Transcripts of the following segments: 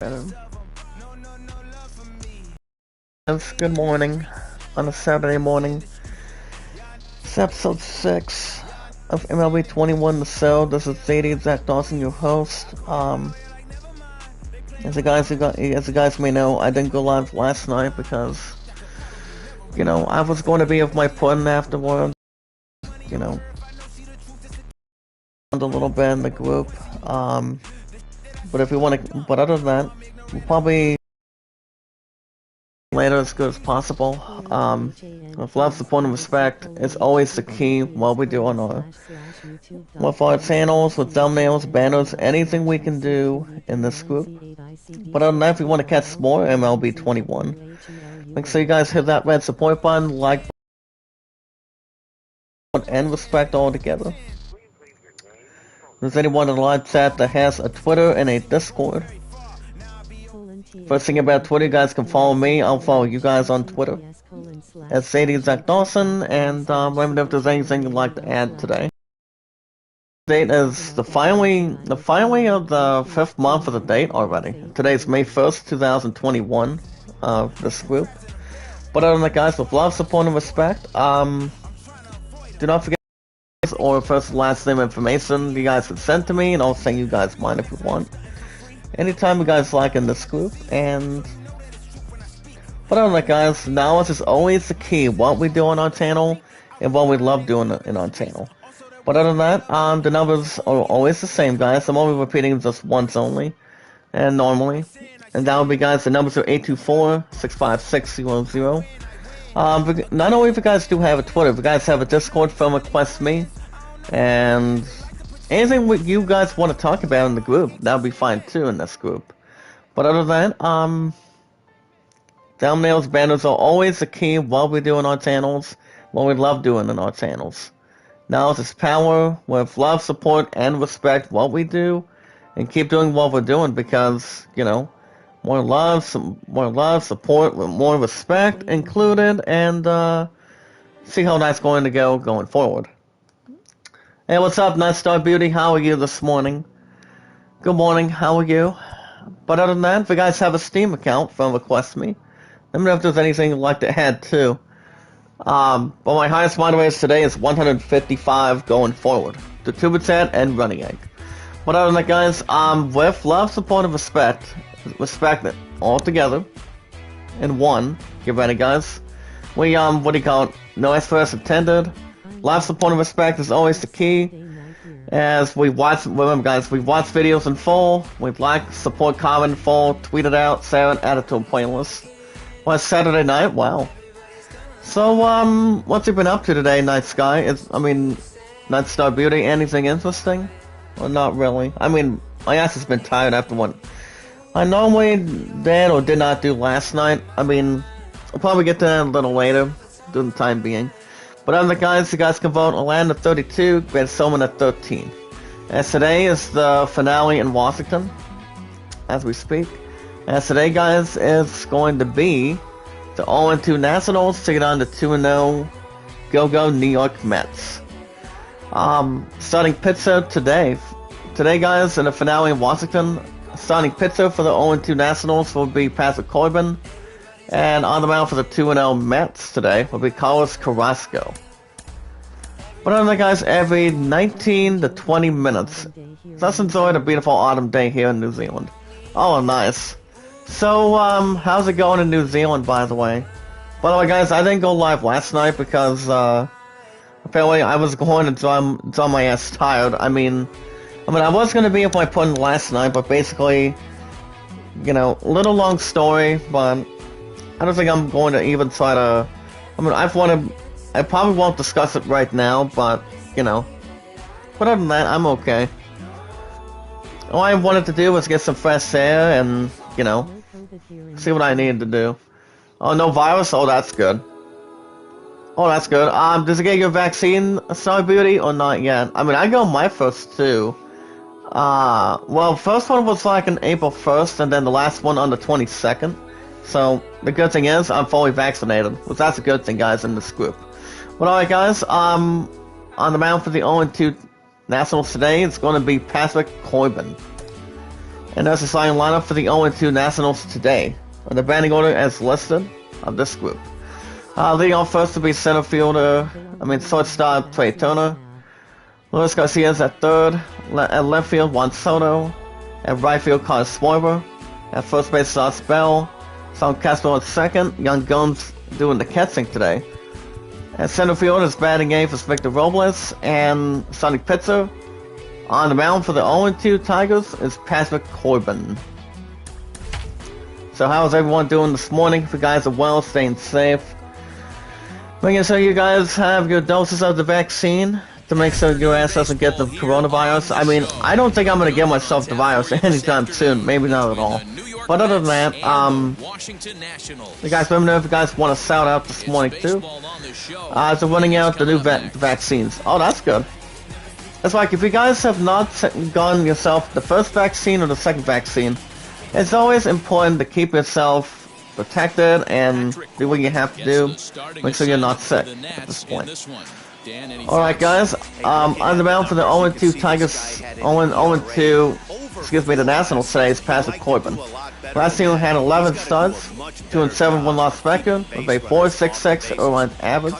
Good morning on a Saturday morning. It's episode 6 of MLB 21 The Cell. This is Zadie, Zach Dawson, your host. As you guys may know, I didn't go live last night because, I was going to be with my pudding afterwards. A little bit in the group. But other than that, we'll probably later as good as possible. With love, support, and respect is always the key. What we do on our channels, with thumbnails, banners, anything we can do in this group. But other than that, if you want to catch more MLB 21, make sure you guys hit that red support button, like button, and respect all together. If there's anyone in the live chat that has a Twitter and a Discord, first thing about Twitter, you guys can follow me. I'll follow you guys on Twitter at Zadie Zach Dawson, and let me know if there's anything you'd like to add today. Date is the finally of the 5th month of the date already. Today's May 1st, 2021. This group. But other than that, guys, with love, support, and respect, do not forget or first and last name information you guys can send to me, and I'll send you guys mine if you want. Anytime you guys like in this group, but other than that, guys, knowledge is always the key. What we do on our channel and what we love doing in our channel. But other than that, the numbers are always the same, guys. I'm only repeating just once only, and normally. And that would be, guys, the numbers are 824-656-000. Not only if you guys do have a Twitter, if you guys have a Discord, film request me, and anything you guys want to talk about in the group, that would be fine too in this group. But other than that, thumbnails, banners are always the key of what we do on our channels, what we love doing in our channels. Knowledge is power, with love, support, and respect what we do, and keep doing what we're doing because, more love, support, with more respect included, and see how that's going to go going forward. Hey, what's up, Nightstar Beauty? How are you this morning? Good morning, how are you? But other than that, if you guys have a Steam account, film request me. Let me know if there's anything you'd like to add too. But my highest moderators today is 155 going forward. The Tuba Chat and Running Egg. But other than that, guys, with love, support, and respect it all together in one. Get ready, guys. We, what do you call it? No express intended. Love, support, and respect is always the key. As remember, guys, we watch videos in full. We like, support, comment in full, tweet it out, share it, add it to a playlist. Well, it's Saturday night, wow. So, what's you been up to today, Night Sky? Nightstar Beauty, anything interesting? Well, not really. My ass has been tired after what I normally did or did not do last night. I'll probably get to that a little later, due to the time being. But other than that, guys, you guys can vote Atlanta 32, Ben Soman at 13. As today is the finale in Washington, as we speak. As today, guys, is going to be the 0-2 Nationals taking on the 2-0 Go-Go New York Mets. Starting pitcher today, guys, in the finale in Washington, starting pitcher for the 0-2 Nationals will be Patrick Corbin. And on the mound for the 2-0 Mets today will be Carlos Carrasco. But other than that, guys, every 19 to 20 minutes. Let's enjoy the beautiful autumn day here in New Zealand. Oh, nice. So, how's it going in New Zealand, by the way? By the way, guys, I didn't go live last night because, apparently I was going to draw my ass tired. I was going to be up my pudding last night, but basically, little long story, but I don't think I'm going to even try to... I probably won't discuss it right now, but, But other than that, I'm okay. All I wanted to do was get some fresh air and, see what I needed to do. Oh, no virus? Oh, that's good. Oh, that's good. Does it get your vaccine, Star Beauty, or not yet? I got my first two. Well, first one was like on April 1st, and then the last one on the 22nd. So, the good thing is, I'm fully vaccinated. Well, that's a good thing, guys, in this group. But alright, guys, on the mound for the 0-2 Nationals today, it's going to be Patrick Corbin. And that's the starting lineup for the 0-2 Nationals today. The batting order as listed of this group. Leading off first to be center fielder, shortstop Trey Turner. Luis Garcia's at third. At left field, Juan Soto. At right field, Carlos Schwarber. At first base, Sauce Bell. Sam Castro at second. Young Gomes doing the catching today. At center field, his batting eighth is Victor Robles. And starting pitcher on the mound for the 0-2 Tigers is Patrick Corbin. So how is everyone doing this morning? If you guys are well, staying safe. Making sure you guys have your doses of the vaccine to make sure your ass doesn't get the coronavirus. I mean, I don't think I'm going to get myself the virus anytime soon. Maybe not at all. But other than that, you guys let me know if you guys want to shout out this morning too. So running out the new vaccines. Oh, that's good. It's like if you guys have not gotten yourself the first vaccine or the second vaccine, it's always important to keep yourself protected and do what you have to do. Make sure you're not sick at this point. Alright guys, on the mound for the 0-2 Tigers, 0-2, the Nationals today is Patrick Corbin. Last season had 11 starts, 2-7 1-loss record, with a 4.66 earned average.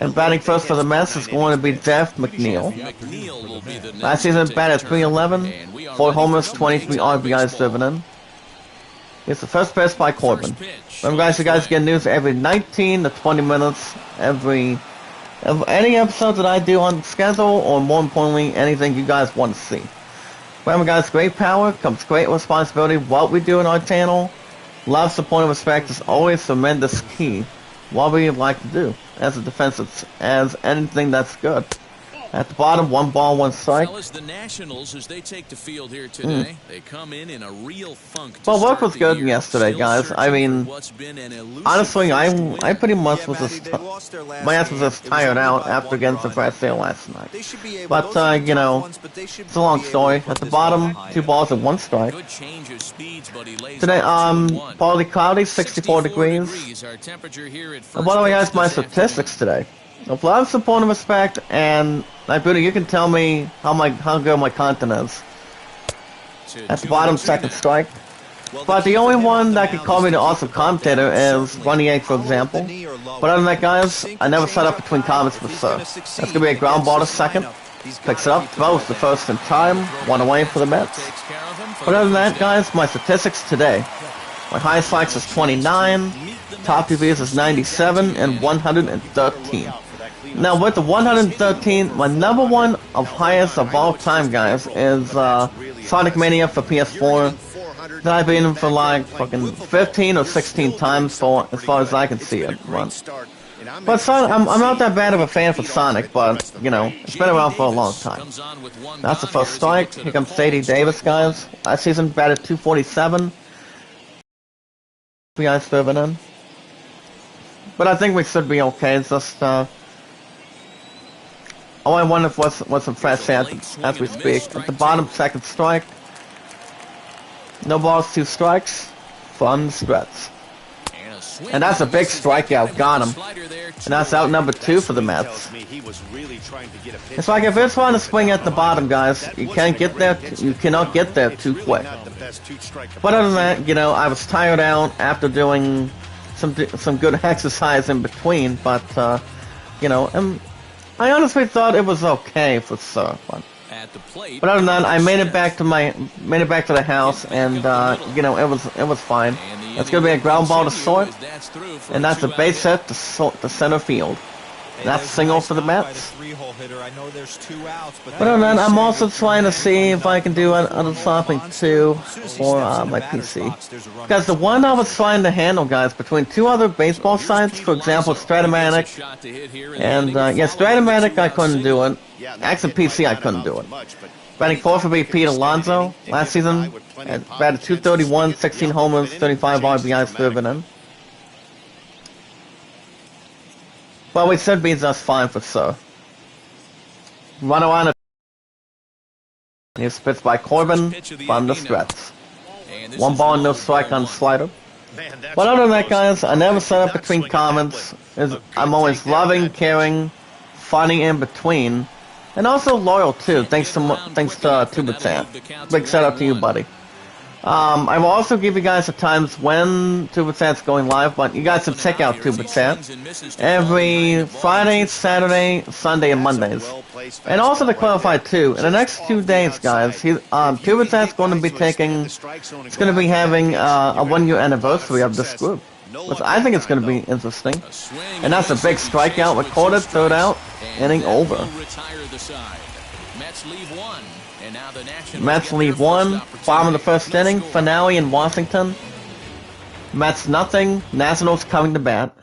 And batting first for the Mets is going to be Jeff McNeil. Last season batted .311, 4 homers, 23 RBIs driven in. It's the first pitch by Corbin. Remember guys, you guys get news every 19 to 20 minutes, any episode that I do on schedule, or more importantly, anything you guys want to see. Remember guys, great power comes great responsibility. What we do on our channel, love, support, and respect is always tremendous key. What we like to do as a defense, as anything that's good. At the bottom, 1 ball, 1 strike. The Nationals, as they take the field here today, they come in a real funk. Well, work was good yesterday, guys. I mean, honestly, I pretty much was just, my ass was just tired out after getting some fresh sale last night. But, you know, it's a long story. At the bottom, 2 balls and 1 strike. Today, partly cloudy, 64 degrees. And by the way, guys, my statistics today. With a lot of support and respect, and like, Bruno, you can tell me how good my content is. At the bottom, 2nd strike. But the only one that can call me the awesome commentator is Ronnie Egg, for example. But other than that, guys, I never set up between comments with Sir. That's gonna be a ground ball to 2nd. Picks it up, throws the first in time, 1 away for the Mets. But other than that, guys, my statistics today. My highest strikes is 29, top PBs is 97, and 113. Now with the 113, my number 1 of highest of all time, guys, is Sonic Mania for PS4. That I've been in for like fucking 15 or 16 times for as far as I can see it run. But Sonic, I'm not that bad of a fan for Sonic, but you know, it's been around for a long time. That's the first strike. Here comes Sadie Davis, guys. Last season batted .247. We guys serving in. But I think we should be okay. It's just all I wonder if what's some fresh sand as we speak. At the bottom, 2nd strike. No balls, 2 strikes. Fun stretch. And that's a big strikeout. Got him. And that's out number 2 for the Mets. It's like if it's trying to swing at the bottom, guys, you can't get there. You cannot get there too quick. But other than that, you know, I was tired out after doing some good exercise in between. But you know, I honestly thought it was okay for Sir. But other than that, I made it back to the house, and you know, it was fine. It's gonna be a ground ball to short, and that's a base hit to center field. That's a single for the Mets. But other than that, I'm also trying to see if I can do other swapping too for my PC. Because the one I was trying to handle, guys, between 2 other baseball sites, for example, Stratomatic, and yeah, Stratomatic I couldn't do it. Actually, PC I couldn't do it. Batting 4th would be Pete Alonso. Last season, batted .231, 16 homers, 35 RBIs driven in. Well, we should be just fine for Sir. Run around. Here's pitched by Corbin from the stretch. 1 ball, no strike on the slider. But other than that, guys, I never set up between comments. I'm always loving, caring, funny in between. And also loyal too. Thanks to Tubicant. Big shout out to you, buddy. I will also give you guys the times when Tubicant's going live, but you guys should check out Tubicant every Friday, Saturday, Sunday, and Mondays. And also to clarify too, in the next 2 days, guys, Tubicant's going to be it's going to be having a 1-year anniversary of this group, which I think it's going to be interesting. And that's a big strikeout recorded, third out, inning over. Mets leave one, bottom of the first inning, finale in Washington. Mets nothing, Nationals coming to bat.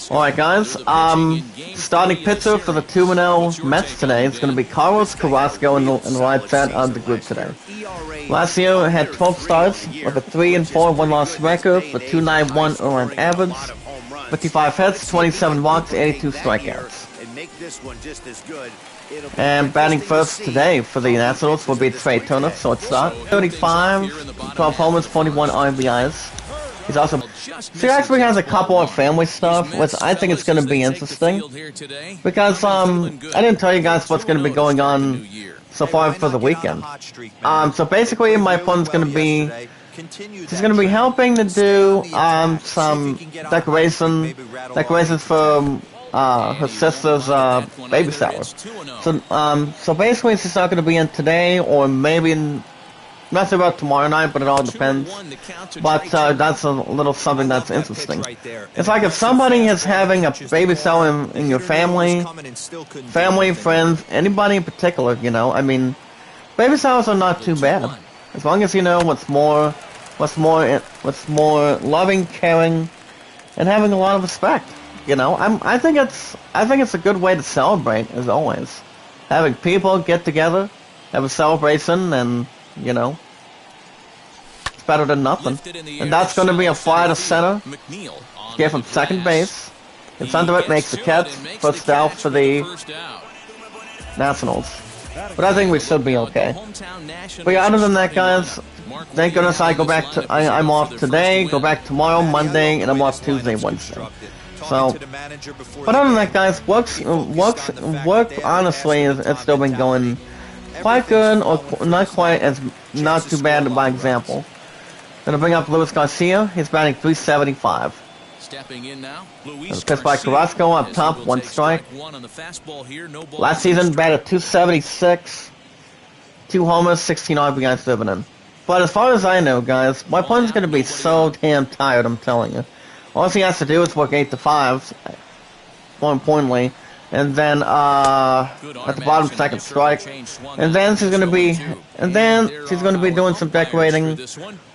Alright guys, starting pitcher for the 2-0 Mets today is going to be Carlos Carrasco in the right side of the group today. Last year had 12 starts with a 3-4 1-loss record for 2.91 earned average, 55 hits, 27 walks, 82 strikeouts. And batting first today for the Nationals will be Trey Turner, so it's not 35, 12 homers, 41 RBIs. He's also, he actually has a couple of family stuff, which I think it's going to be interesting, because I didn't tell you guys what's going to be going on so far for the weekend. So basically my fun's going to be, she's going to be helping to do some decorations for her sister's baby shower. So basically she's not going to be in today, or maybe not sure about tomorrow night, but it all depends. But that's a little something that's interesting. It's like if somebody is having a baby shower in your family, friends, anybody in particular, you know, I mean, baby showers are not too bad. As long as you know what's more loving, caring, and having a lot of respect. You know, I think it's a good way to celebrate, as always. Having people get together, have a celebration, and you know, it's better than nothing. And that's going to be a fly to center, get from second base. It's under it, makes the catch, first out for the Nationals. But I think we should be okay. But yeah, other than that, guys, thank goodness I'm off today, go back tomorrow, Monday, and I'm off Tuesday, Wednesday. So, but other than that, guys, work honestly has still been going quite good, or not too bad by example. Gonna bring up Luis Garcia. He's batting .375. Stepping in now, Pitched by Carrasco up top, 1 strike. Last season batted .276, 2 homers, 16 RBIs driven in. But as far as I know, guys, my opponent's gonna be so damn tired. I'm telling you. All he has to do is work 8 to 5, more importantly, and then at the bottom, second strike, and then she's gonna be doing some decorating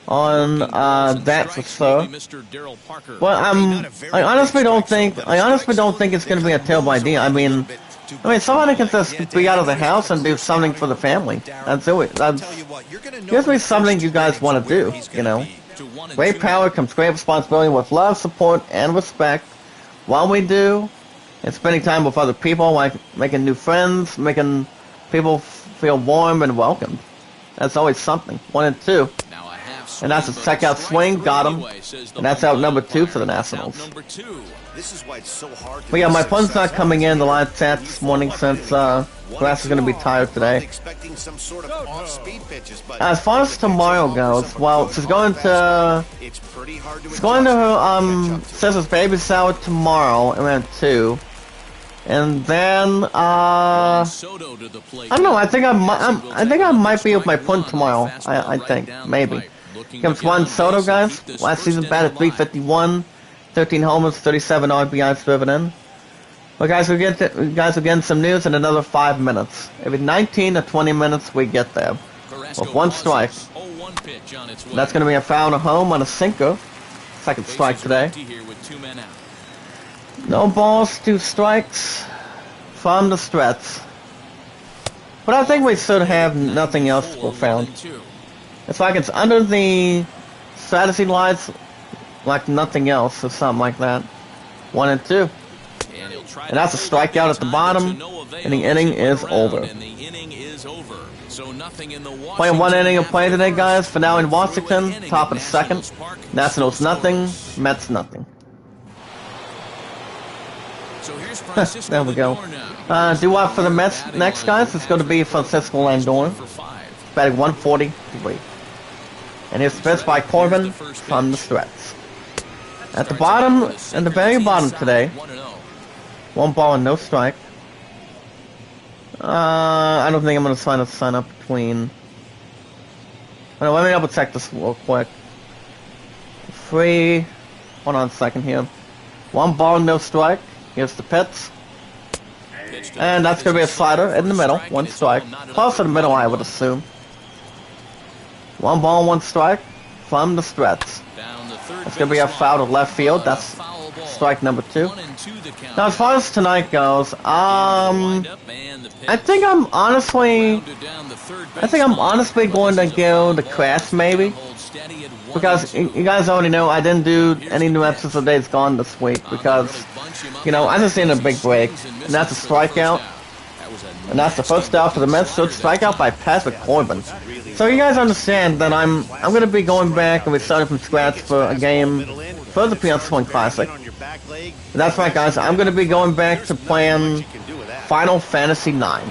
on that for sure. But I honestly don't think it's gonna be a terrible idea. I mean, somebody can just be out of the house and do something for the family. That's it. That's usually something you guys want to do, you know. Great power comes great responsibility. With love, support, and respect, while we do, and spending time with other people, like making new friends, making people feel warm and welcomed. That's always something. 1 and 2. And that's a check-out swing, got him. And that's out number 2 for the Nationals. But yeah, my pun's not coming in the live chat this morning since Glass is going to be tired today. As far as tomorrow goes, well, she's going to her sister's baby shower tomorrow around 2. And then I don't know. I think I might be with my punt tomorrow. I think maybe. Comes Juan Soto, guys. Last season batted .351, 13 homers, 37 RBIs driven in. Well, guys, we're getting some news in another 5 minutes. Every 19 to 20 minutes, we get there with 1 strike. That's going to be a foul to home on a sinker. Second strike today. No balls, 2 strikes from the stretch. But I think we should have nothing else profound. It's like it's under the strategy lights, like nothing else, or something like that. 1 and 2. And that's a strikeout at the bottom, and the inning is over. Playing 1 inning of play today, guys. For now in Washington, top of the second. Nationals nothing, Mets nothing. So here's Francisco There we go. Lindor now. Do up for the Mets next, guys. It's going to be Francisco Lindor, For 5. batting 143. And here's the pitch by Corbin from the stretch. At the bottom, and the very bottom today, 1-0. 1 ball and no strike. I don't think I'm going to sign up between... Oh, let me double check this real quick. 3... Hold on a second here. 1 ball, no strike. Here's the pitch. And that's going to be a slider in the middle. 1 strike. Close to the middle, I would assume. 1 ball, 1 strike from the stretch. It's going to be a foul to left field. That's strike number 2. Now, as far as tonight goes, I think I'm honestly going to go the Crash, maybe. Because you guys already know I didn't do any new episodes of Days Gone this week because, you know, I just needed a big break. And that's a strikeout. And that's the first out for the Mets. So it's strikeout by Patrick Corbin. So you guys understand that I'm going to be going back and we're starting from scratch for a game for the PS1 Classic. And that's right, guys. I'm going to be going back to playing Final Fantasy IX.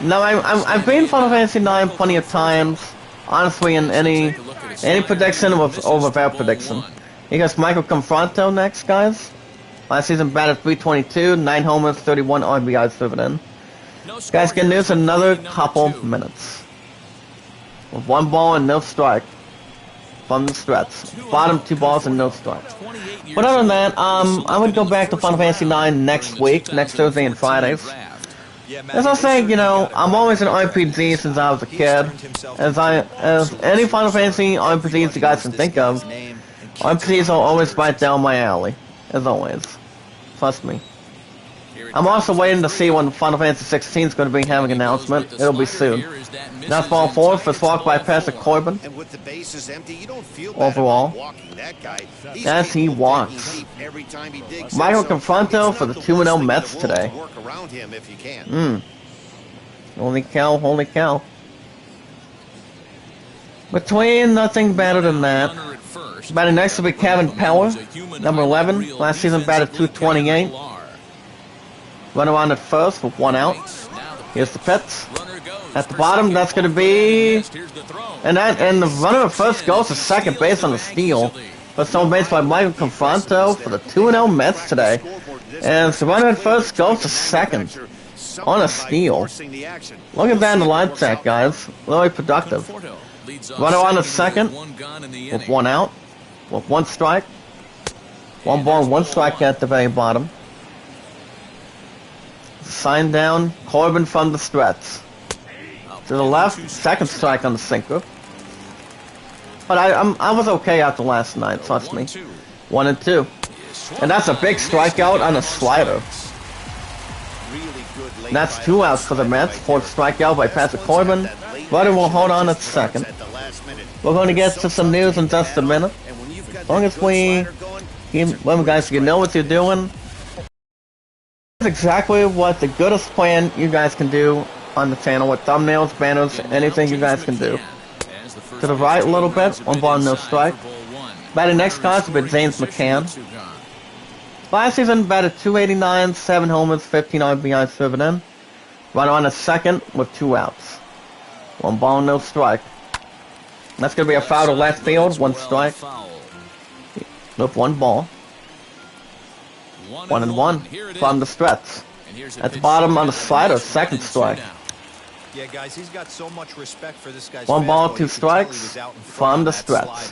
Now, I've been Final Fantasy IX plenty of times. Honestly, in any prediction was over without prediction. You got Michael Confronto next, guys. Last season batted 322, 9 homers, 31 RBIs driven in. Guys, get news in another couple minutes. With 1 ball and no strike from the stretch. Bottom 2 balls and no strike. But other than that, I would go back to Final Fantasy IX next week, next Thursday and Fridays. As I was saying, you know, I'm always an RPG since I was a kid. As any Final Fantasy RPGs you guys can think of, RPGs are always right down my alley, as always. Trust me. I'm also waiting to see when Final Fantasy 16 is going to be having an announcement. It'll be soon. That's ball 4 for swat by Patrick Corbin. Overall, as he walks. Michael Confronto for the 2-0 Mets today. Holy cow, holy cow. Between nothing better than that. Batting next will be Kevin Power, number 11. Last season batted 228. Runner on at first with 1 out. Here's the pitch. At the bottom, that's going to be... And the runner at first goes to second base on the steal. But stolen base by Michael Confronto for the 2-0 Mets today. And the runner at first goes to second on a steal. Look at that in the line check, guys. Really productive. Runner on at second with 1 out. With 1 strike. 1 ball, 1 strike at the very bottom. Sign down, Corbin from the stretch. To the left, 2nd strike on the sinker. But I was okay after last night, trust me. 1 and 2. And that's a big strikeout on a slider. And that's 2 outs for the Mets. 4th strikeout by Patrick Corbin. Runner will hold on at second. We're going to get to some news in just a minute. As long as we keep, well, guys, you know what you're doing. Exactly what the goodest plan you guys can do on the channel with thumbnails, banners, anything you guys can do. To the right a little bit, 1 ball, no strike. Batting next, guys, will be James McCann. Last season, batted 289, 7 homers, 15 RBIs driven in. Runner on a second with 2 outs. 1 ball, no strike. That's going to be a foul to left field, 1 strike. With 1 ball. 1 and 1 from the stretch. At the bottom on the slider, 2nd strike. Yeah, guys, he's got so much respect for this guy's 1 ball, 2 strikes from the stretch.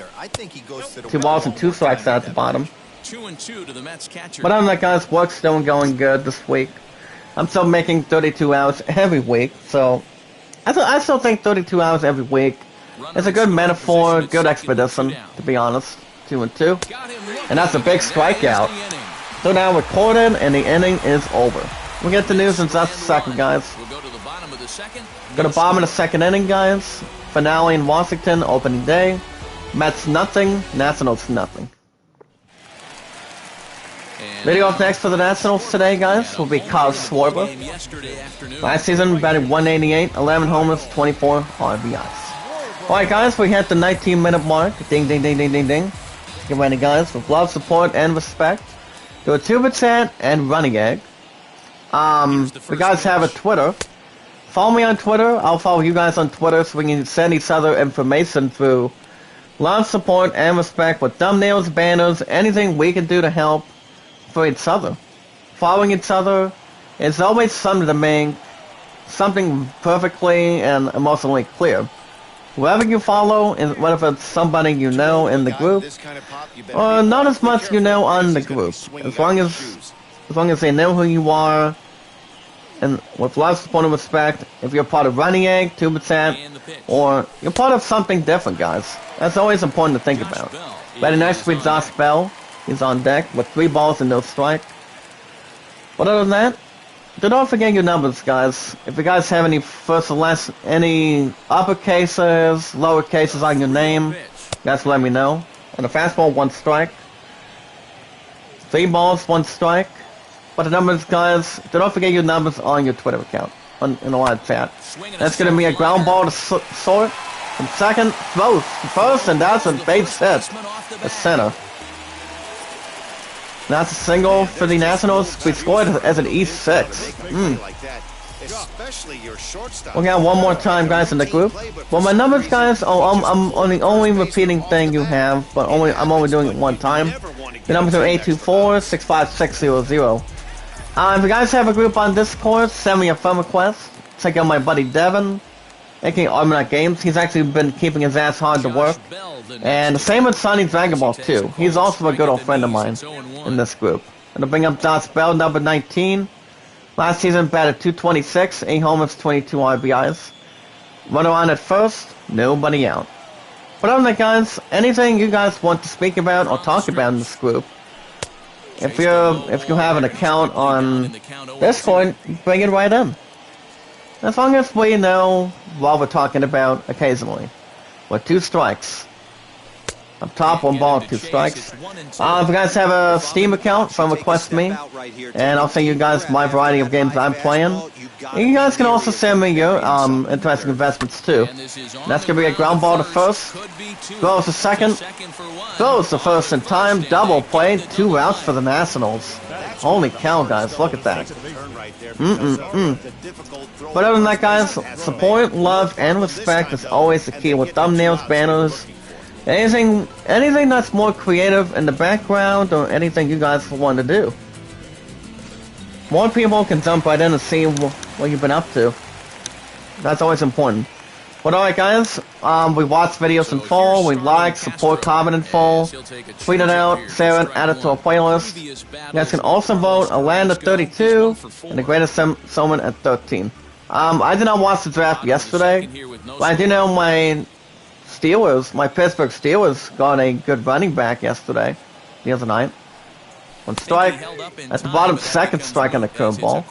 2 balls and 2 strikes at the bottom. 2-2 to the Mets catcher. But other than that, guys, work's still going good this week. I'm still making 32 hours every week, so I still think 32 hours every week is a good metaphor, good expedition, to be honest. 2-2. And that's a big strikeout. So now we're recording, and the inning is over. We'll get the news in just a second, guys. We'll go to the bottom of the second. Go to bottom of the second inning, guys. Finale in Washington, opening day. Mets nothing, Nationals nothing. Leading off next for the Nationals today, guys, will be Kyle Schwarber. Last season, batted 188, 11 homers, 24 RBIs. Alright, guys, we hit the 19-minute mark. Ding, ding, ding, ding, ding, ding. Get ready, guys, with love, support, and respect. Do a 2% and running egg. If you guys have a Twitter, follow me on Twitter. I'll follow you guys on Twitter so we can send each other information through love, support, and respect with thumbnails, banners, anything we can do to help for each other. Following each other is always something to make something perfectly and emotionally clear. Whoever you follow, whether it's somebody you know in the group, or not as much you know on the group, as long as they know who you are, and with love, support, and respect, if you're part of Running Egg, 2%, or you're part of something different, guys. That's always important to think about. Right next to Josh Bell, he's on deck with 3 balls and no strike. But other than that, do not forget your numbers, guys. If you guys have any first or last, any uppercases, lower cases on your name, guys let me know. And a fastball, 1 strike. 3 balls, 1 strike. But the numbers, guys, do not forget your numbers on your Twitter account, in the live chat. That's going to be a ground ball to short. From second, throws to first, and that's a base hit. The center. That's a single for the Nationals. We scored as an E6. We'll get one more time, guys, in the group. Well, my numbers, guys, I'm only repeating thing you have, but I'm only doing it one time. The numbers are 824-65600. If you guys have a group on Discord, send me a friend request. Check out my buddy Devin, aka Armanac Games. He's actually been keeping his ass hard to work. And the same with Sonny Dragon Ball too. He's also a good old friend of mine in this group. And to bring up Josh Bell, number 19. Last season batted 226, 8 homers, 22 RBIs. Runner on at first, nobody out. But other than that, guys, anything you guys want to speak about or talk about in this group, if you have an account on Discord, bring it right in. As long as we know what we're talking about occasionally. With 2 strikes. Up top, 1 ball, 2 strikes. If you guys have a Steam account, friend request me, and I'll send you guys my variety of games I'm playing. And you guys can also send me your interesting investments too. That's gonna be a ground ball to first, throws to second, throws to first in time, double play, 2 outs for the Nationals. Holy cow, guys, look at that. But other than that, guys, support, love, and respect is always the key with thumbnails, banners, anything that's more creative in the background, or anything you guys want to do. More people can jump right in and see what you've been up to. That's always important. But alright, guys, we watch videos in full, we like, support, comment in full, tweet it out, share it, add it to our playlist. You guys can also vote Atlanta 32 and the Greatest Showman at 13. I did not watch the draft yesterday, but I do know my Pittsburgh Steelers got a good running back yesterday, the other night. 1 strike, at the bottom, 2nd strike on the curveball.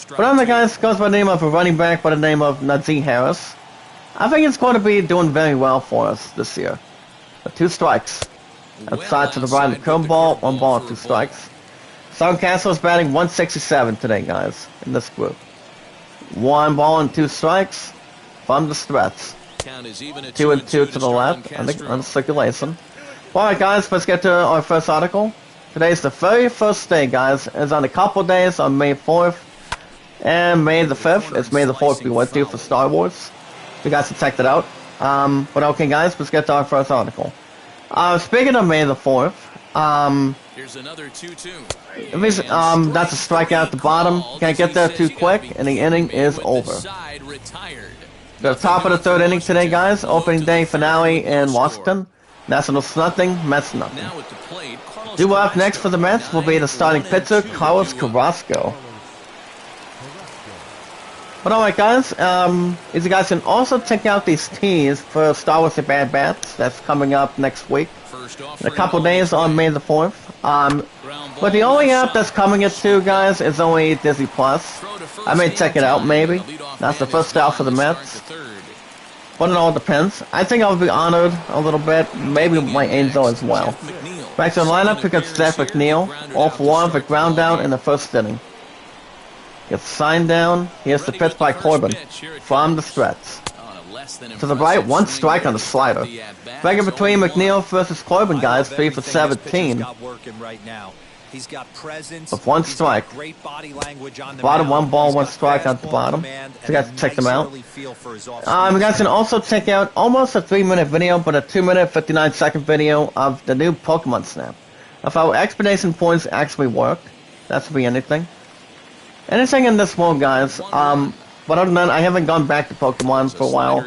But other guys goes by the name of a running back by the name of Najee Harris. I think it's going to be doing very well for us this year. But 2 strikes. Outside to the right of the curveball, 1 ball, 2 strikes. Castle is batting 167 today, guys, in this group. 1 ball and 2 strikes from the stretch. 2 and 2 to the left on the circulation. Alright, guys, let's get to our first article. Today's the very first day, guys. It's on a couple days on May 4th and May the 5th. It's May the 4th we went to for Star Wars. You guys can check that out. But okay, guys, let's get to our first article. Speaking of May the 4th, here's another 2-2. That's a strikeout at the bottom. Can't get there too quick, and the inning is over. The top of the 3rd inning today, guys. Opening day finale in Washington. Nationals nothing, Mets nothing. Due up next for the Mets will be the starting pitcher, Carlos Carrasco. But alright, guys, you guys can also check out these teas for Star Wars The Bad Bats. That's coming up next week. In a couple days on May the 4th. But the only app that's coming it to, guys, is only Disney Plus. I may check it out, maybe. That's the first out for the Mets. But it all depends. I think I'll be honored a little bit. Maybe my Angel as well. Back to the lineup, pick up Zach McNeil. All for 1 for ground down in the 1st inning. Gets signed down. Here's the pitch by Corbin. From the stretch. To the right, 1 strike on the slider. Back in between McNeil versus Corbin, guys. 3 for 17. He's got presence. With one He's strike. got great body language on the Bottom, mound. one ball, He's one got strike at the fastball bottom. on command, So you guys and check them nice out. early feel for his You off-speed guys can stuff. also check out almost a 3-minute video, but a 2-minute 59-second video of the new Pokemon Snap. If our explanation points actually work, that could be anything. Anything in this world, guys. But other than that, I haven't gone back to Pokemon for a while.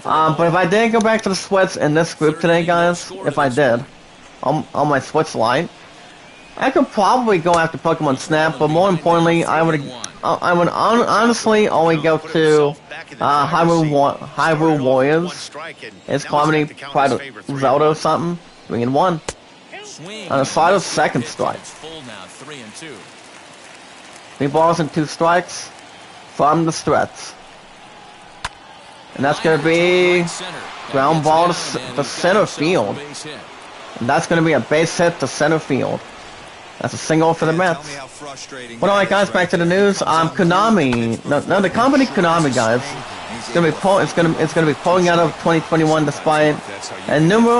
But if I did go back to the Switch in this group today, guys, if I did, on my Switch Lite, I could probably go after Pokemon Snap, but more importantly, I would honestly only go to Hyrule Warriors. It's comedy, Pride Zelda or something. 3-1. On a side of second strike. 3 balls and 2 strikes from the stretch. And that's going to be ground ball to center field. And that's going to be a base hit to center field. That's a single for the Mets. But alright, guys, back to the news. Konami, no, the company Konami, guys, it's gonna be pulling out of 2021 despite a number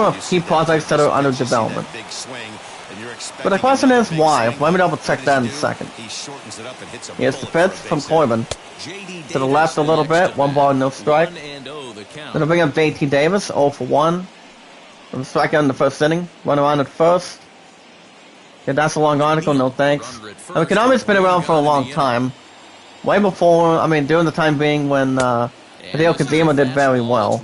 of key projects that are under development. But the question is why? Let me double check that in a second. Here's the pitch from Corbin. To the left a little bit, 1 ball, no strike. Gonna bring up JT Davis, 0 for 1. Gonna strike out in the first inning. Run around at first. Yeah, that's a long article, no thanks. I mean, Konami's been around for a long time. Way before, during the time being when Hideo Kojima did very well.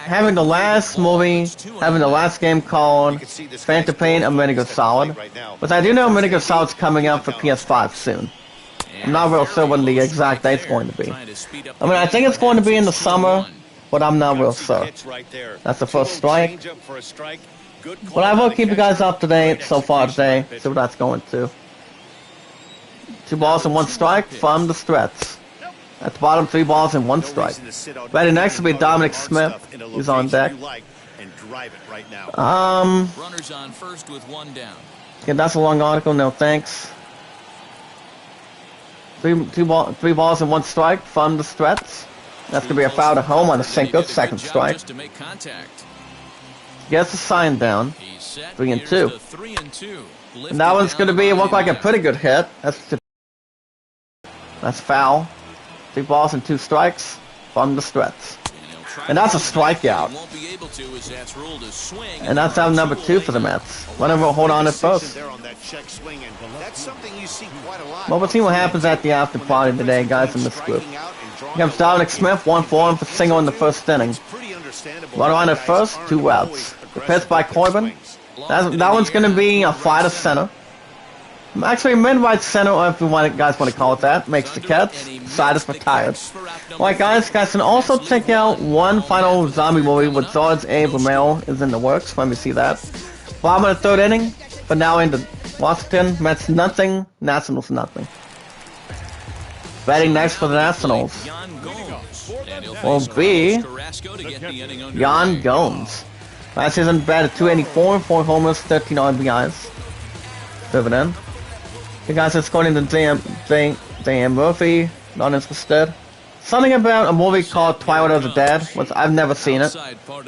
Having the last movie, having the last game called Phantom Pain and Metal Gear Solid. But I do know Metal Gear Solid's coming out for PS5 soon. I'm not real sure when the exact date's going to be. I think it's going to be in the summer, but I'm not real sure. That's the first strike. But I will keep you guys up to date so far today. See what that's going to. 2 balls and 1 strike from the stretch. At the bottom, 3 balls and 1 strike. Batting next will be Dominic Smith. He's on deck. Runners on first with 1 down. Yeah, that's a long article. No thanks. 3 balls and 1 strike from the stretch. That's gonna be a foul to home on a single. Second strike. Gets the sign down. 3-2. And that one's gonna look like a pretty good hit. That's foul. 3 balls and 2 strikes from the stretch. And that's a strikeout. And that's out number 2 for the Mets. Whenever we'll hold on at first. Well, we'll see what happens at the after party today, guys, in this group. Here comes Dominic Smith, 1 for him for single in the first inning. Run on at first, 2 outs. The pitch by Corbin. That one's going to be a fly to center. Actually, mid-right center, or if you guys want to call it that, makes the catch. Side is retired. Alright, guys can also check out one final zombie movie with George A. Romero is in the works. Let me see that. Bottom of the 3rd inning, but now into Washington. Mets nothing, Nationals nothing. Batting next for the Nationals will be Yan Gomes. Last season batted .284, 4 homers, 13 RBIs. Dividend. You guys, it's going into Dan Murphy, not interested. Something about a movie called Twilight of the Dead, which I've never seen it.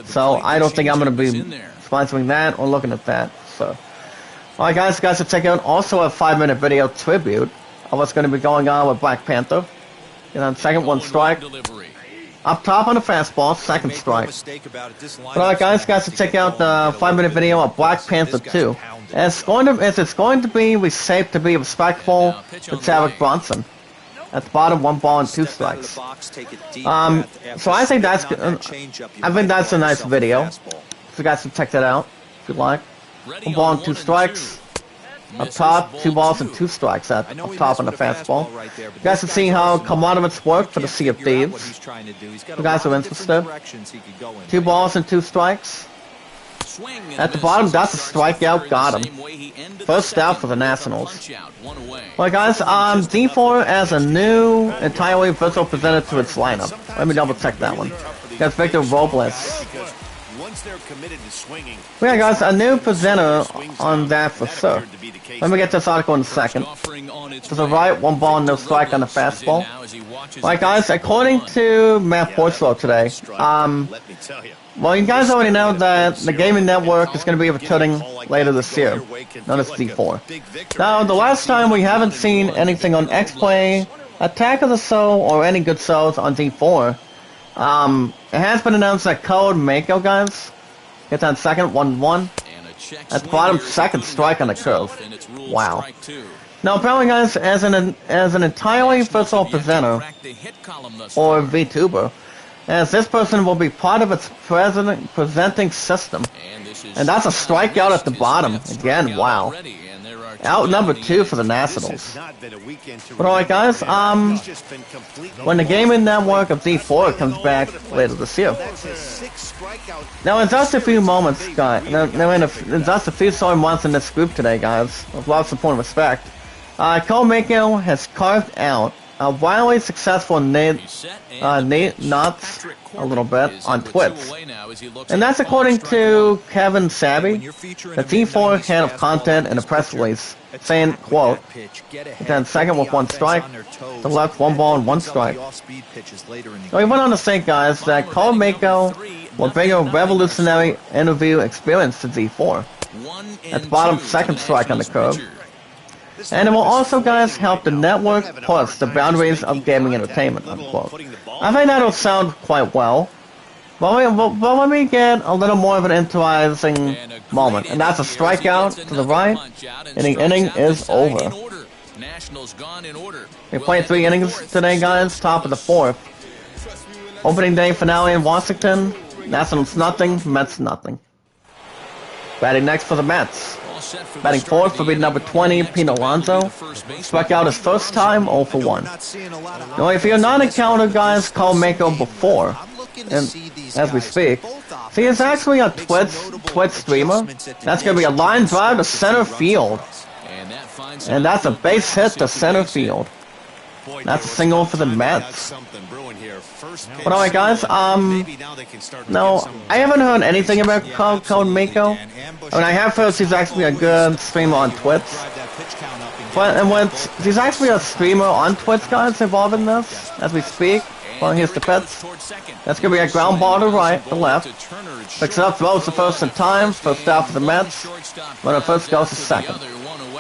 So I don't think I'm going to be sponsoring that or looking at that. So, alright guys, should check out also a 5-minute video tribute of what's going to be going on with Black Panther. And then second, 1 strike. Up top on the fastball, second strike. But alright guys, should check out the 5-minute video of Black Panther 2. And it's going to be safe to be respectful to Chadwick Bronson. At the bottom, 1 ball and 2 strikes. So I think that's a nice video. So you guys should check that out if you like. 1 ball and 2 strikes. Up top, 2 balls and 2 strikes up top on the fastball. You guys can see how Commodities work for the Sea of Thieves. You guys are interested. 2 balls and 2 strikes. At the bottom, that's a strikeout. Got him. First out for the Nationals. Well, guys, D4 as a new, entirely virtual presented to its lineup. Let me double check that one. You got Victor Robles. Once they're committed to swinging, Yeah, guys, a new presenter on that for sure. Let me get this article in a second. To the right, 1 ball, no strike on the fastball. Right, guys, according to Matt Portslow today, let me tell you. well, you guys already know that the Gaming Network is going to be returning later this year, known as D4. Now, the last time we haven't seen anything on X-Play, Attack of the Soul, or any good souls on D4. It has been announced that Code Mako, guys, gets on second, 1-1. At the bottom, second strike on the curve. Wow. Now, apparently, guys, as an entirely virtual presenter, or VTuber, as this person will be part of its presenting system. And that's a strikeout at the bottom. Again, wow. Out number 2 for the Nationals. But alright, guys, when the Gaming Network of D4 comes back later this year. Now, in just a few moments, guys, in just a few short months in this group today, guys, with a lot of support and respect, Cole Mako has carved out a wildly successful knots a little bit on Twitch. And that's according to Kevin Sabby, the D4 head of content in a press release, saying, quote, then second with 1 strike, the left 1 ball and 1 strike. So he went on to say, guys, that Cole Mako will bring a revolutionary interview experience to D4. At the bottom, second strike on the curve. And it will also, guys, help the network push the boundaries of gaming entertainment, unquote. I think that'll sound quite well. But let me get a little more of an interesting moment. And that's a strikeout to the right, and the inning is over. We played 3 innings today, guys, top of the 4th. Opening day finale in Washington. Nationals nothing, Mets nothing. Batting next for the Mets. Batting 4th will be number 20, Pete Alonso. Struck out his first time, 0 for 1. Now, if you're not encountered, guys, Cole Mako before, and as we speak, he is actually a Twitch streamer. That's going to be a line drive to center field. And that's a base hit to center field. That's a single for the Mets. But alright, guys, no, I haven't heard anything about Code Mako. I mean, I have heard he's actually a good streamer on Twitch. But, he's actually a streamer on Twitch, guys, involved in this, as we speak. Well, here's the pitch. That's going to be a ground ball to right, to left. Picks it up, throws the first in time, first out for the Mets. Runner first goes to second.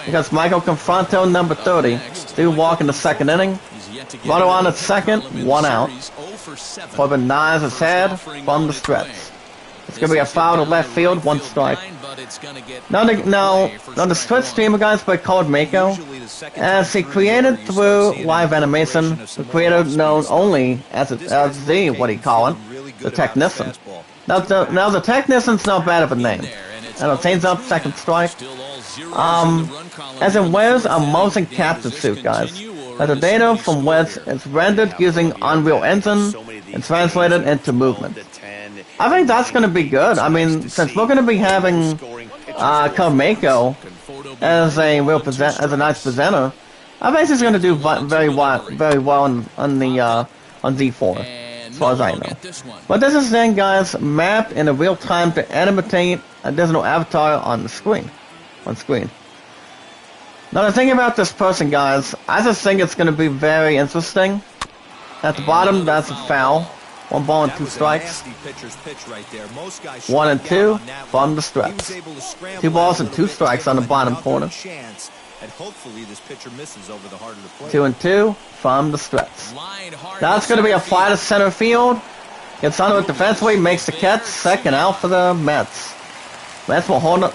Because Michael Confronto, number 30, do walk in the second inning. Runner on at second, 1 out. Corbin nods his head from the stretch. It's going to be a foul to left field, 1 strike. Now the Twitch streamer, guys, by Code Mako, as he created through live animation, the creator known only as the, what do you call it, the Technician. Now the Technician's not bad of a name. And it changes up, second strike. As it wears a motion capture suit, guys. That the data from which is rendered using Unreal Engine and translated into movement. I think that's going to be good. I mean, since we're going to be having Code Mako as a nice presenter, I think he's going to do very well on D4, as far as I know. But this is then, guys, mapped in a real time to animate a digital avatar on the screen. Now the thing about this person, guys, I just think it's going to be very interesting. At the bottom, that's a foul. 1 ball and 2 strikes. 1 and 2 from the stretch. 2 balls and 2 strikes on the bottom corner. 2 and 2 from the stretch. Now it's going to be a fly to center field. Gets under it defensively, makes the catch. Second out for the Mets. Mets will hold on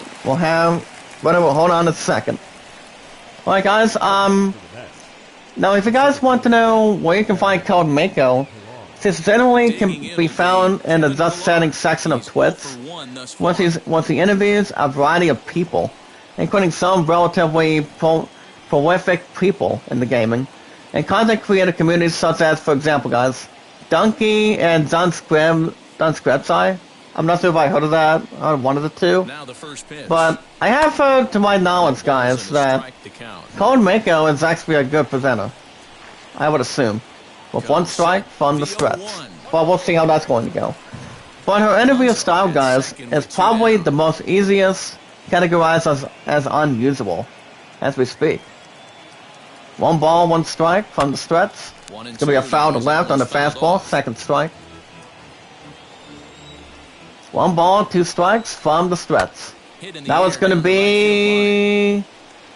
to second. Alright, guys, now if you guys want to know where you can find Code Mako, this generally can be found in the Just Setting section of Twitch, once he interviews a variety of people, including some relatively prolific people in the gaming, and content creator communities such as, for example, guys, Donkey and Dunscriptsai. I'm not sure if I heard of that, one of the two. But I have heard, to my knowledge, guys, that Code Mako is actually a good presenter. I would assume. With 1 strike from the stretch. Well, we'll see how that's going to go. But her interview style, guys, is probably the most easiest categorized as unusual as we speak. 1 ball, 1 strike from the stretch. It's going to be a foul to left on the fastball, 2nd strike. 1 ball, 2 strikes from the stretch. That was going to be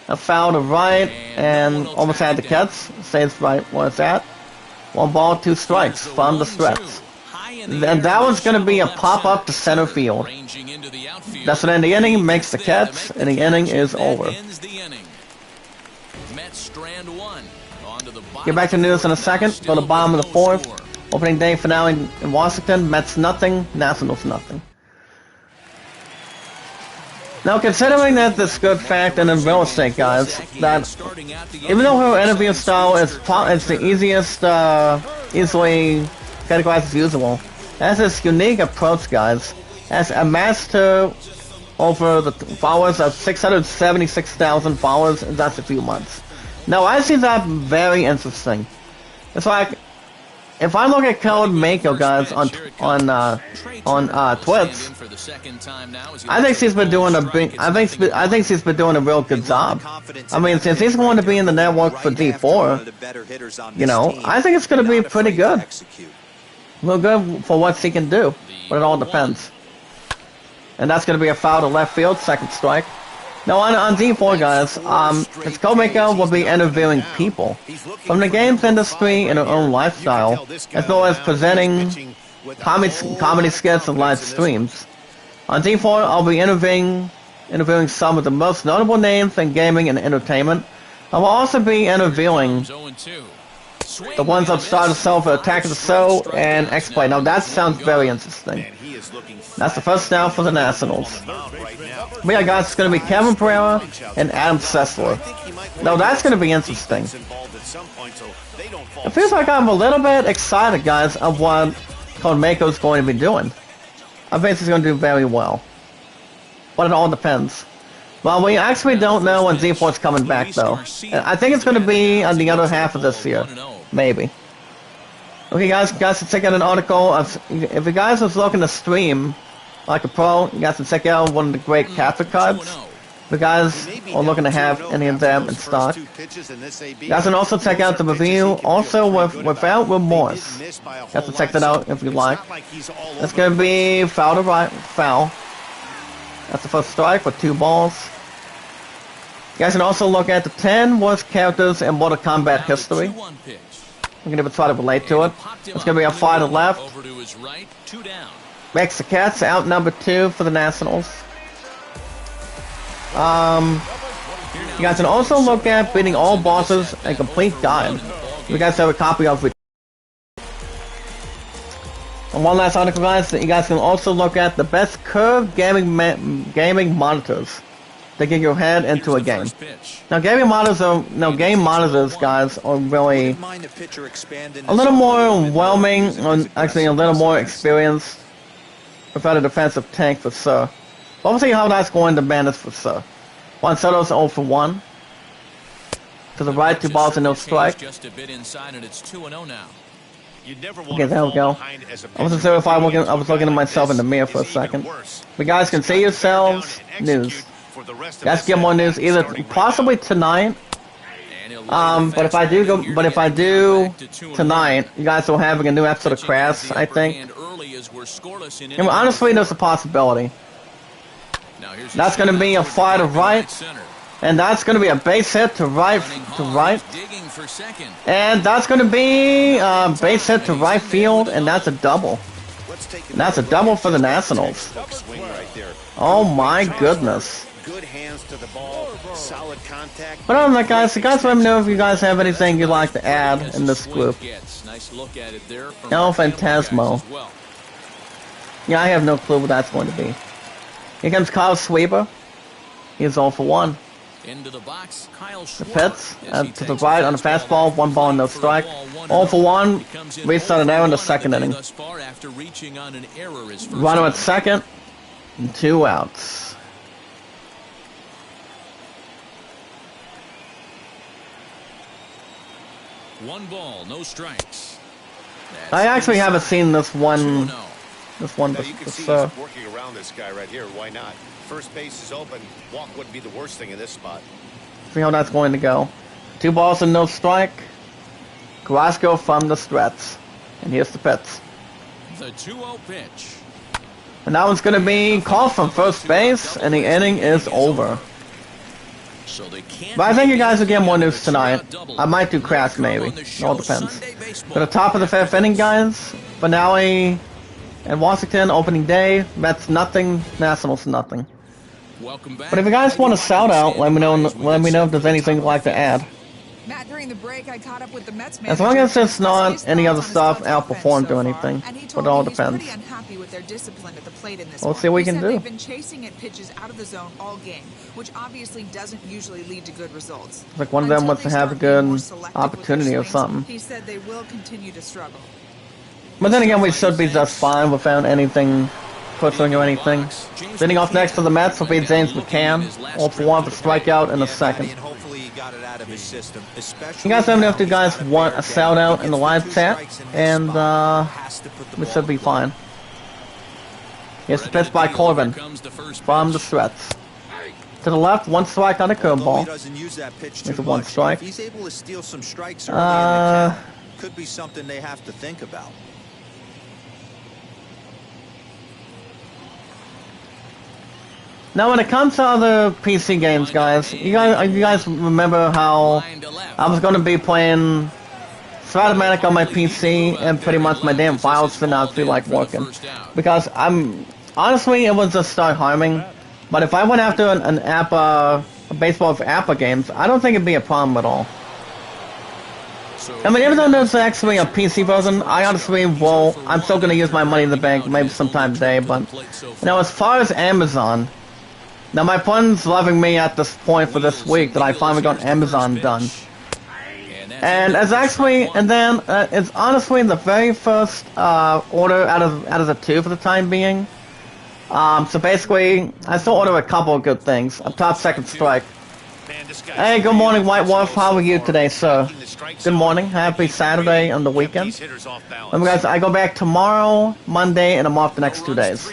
a foul to right and almost had the catch. Stays right where it's at. 1 ball, 2 strikes from the stretch. And that was going to be a pop-up to center field. That's when the inning makes the catch, and the inning is over. Get back to news in a second. Go to the bottom of the 4th. Opening day finale in Washington. Mets nothing, Nationals nothing. Now, considering that this good fact and in real estate, guys, that even though her interview style is the easiest, easily categorized as usual, has this unique approach, guys, has amassed her over the followers of 676,000 followers in just a few months. Now, I see that very interesting. It's like, if I look at Code Mako, guys, on Twitch, I think she's been doing I think she's been doing a real good job. I mean, since he's going to be in the network for D4, you know, I think it's going to be pretty good. Real good for what she can do, but it all depends. And that's going to be a foul to left field, 2nd strike. Now on D4, guys, his co-maker will be interviewing people from the games industry and their own lifestyle, as well as presenting comedy skits and live streams. On D4, I'll be interviewing some of the most notable names in gaming and entertainment. I will also be interviewing the ones that started self Attack of the Show and X-Play. Now that sounds very interesting. That's the first down for the Nationals. But yeah, guys, it's going to be Kevin Pereira and Adam Sessler. Now that's going to be interesting. It feels like I'm a little bit excited, guys, of what Mako's going to be doing. I think he's going to do very well. But it all depends. Well, we actually don't know when Z4's coming back, though. I think it's going to be on the other half of this year. Maybe. Okay, guys, check out an article. If you guys was looking to stream like a pro, you guys can check out one of the great Catholic cards. If you guys are looking to have any of them in stock, you guys can also check out the review, also without remorse. You guys can check that out if you like. It's going to be foul to right, foul. That's the first strike with 2 balls. You guys can also look at the 10 worst characters in Mortal Kombat history. We're going to try to relate to it. It's going to be a fly to left. Makes the Cats out number 2 for the Nationals. You guys can also look at beating all bosses and complete guide. You guys have a copy of it. And one last article, guys, you guys can also look at the best curved gaming monitors to get your head into a game. Now, game monitors, guys, are really a little more overwhelming, or actually a little more experienced without a defensive tank for Sir. But we'll see how that's going to manage for Sir. Juan Soto's 0 for 1. To the right, 2 balls and no strike. Okay, there we go. I wasn't sure if I was looking at myself in the mirror for a second. But guys can see yourselves. News. Guys get more news either possibly tonight. But if I do tonight, you guys will having a new episode of Crash, I think. And honestly, there's a possibility. That's going to be a fly to right. And that's going to be a base hit to right. And that's going to be a base hit to right field, and that's a double. And that's a double for the Nationals. Oh my goodness. But other than that, guys, you guys let me know if you guys have anything you'd like to add in this group. El Phantasmo. Yeah, I have no clue what that's going to be. Here comes Kyle Sweeper. He's 0 for 1. Into the box, Kyle the Pitts to the right on the fastball, 1 ball and no strike. 0 for 1. Restart an error in the 2nd inning. Runner at 2nd, and 2 outs. One ball, no strikes. I actually haven't seen this one This one, Now you can see this, he's working around this guy right here. Why not? First base is open. Walk wouldn't be the worst thing in this spot. see how that's going to go. 2 balls and no strike. Carrasco from the Strats. And here's the pitch. The 2-0 pitch. And that one's going to be called from first base, and the inning is over. So they can't, But I think you guys will get more news tonight. I might do Crash maybe. It all depends. But the top of the 5th inning, guys. Finale in Washington, opening day. Mets nothing, Nationals nothing. Welcome back. But if you guys want a shout out, let me know if there's anything you'd like to add. Matt, during the break, I caught up with the Mets As long as it's not any other stuff outperformed or anything, but it all depends. Pretty unhappy with their discipline at the plate in this We'll one. see what we He can said do. They've been chasing at pitches out of the zone all game, which obviously doesn't usually lead to good results. Like one of them Until wants to they have a start being more good selective with their opportunity or swings, something. He said they will continue to struggle. But then again, we should be just fine without anything pushing or anything. Sitting off next to the Mets will be James McCann, all for 1 for strikeout in the second. And hopefully he got it out of his system. You guys let me know if you guys want a shout out in the live chat, and we should be fine. Here's the pitch by Corbin from the Strats. To the left, 1 strike on the curveball. It's a 1 strike. He's able to steal some strikes early in the count. Could be something they have to think about. Now, when it comes to other PC games, guys, you guys remember how I was going to be playing Stratomatic on my PC, and pretty much my damn files did not feel like working. Because honestly, it was just start harming. But if I went after an APA, a baseball of APA games, I don't think it'd be a problem at all. I mean, even though there's actually a PC version, I honestly I'm still going to use my money in the bank maybe sometime today, but, you know, as far as Amazon, now my friend's loving me at this point for this week that I finally got Amazon done. And it's actually, and then, it's honestly the very first, order out of the 2 for the time being. So basically, I still order a couple of good things. A top second strike. Hey, good morning, White Wolf. How are you today, sir? Good morning. Happy Saturday and the weekend. Remember, guys, I go back tomorrow, Monday, and I'm off the next 2 days.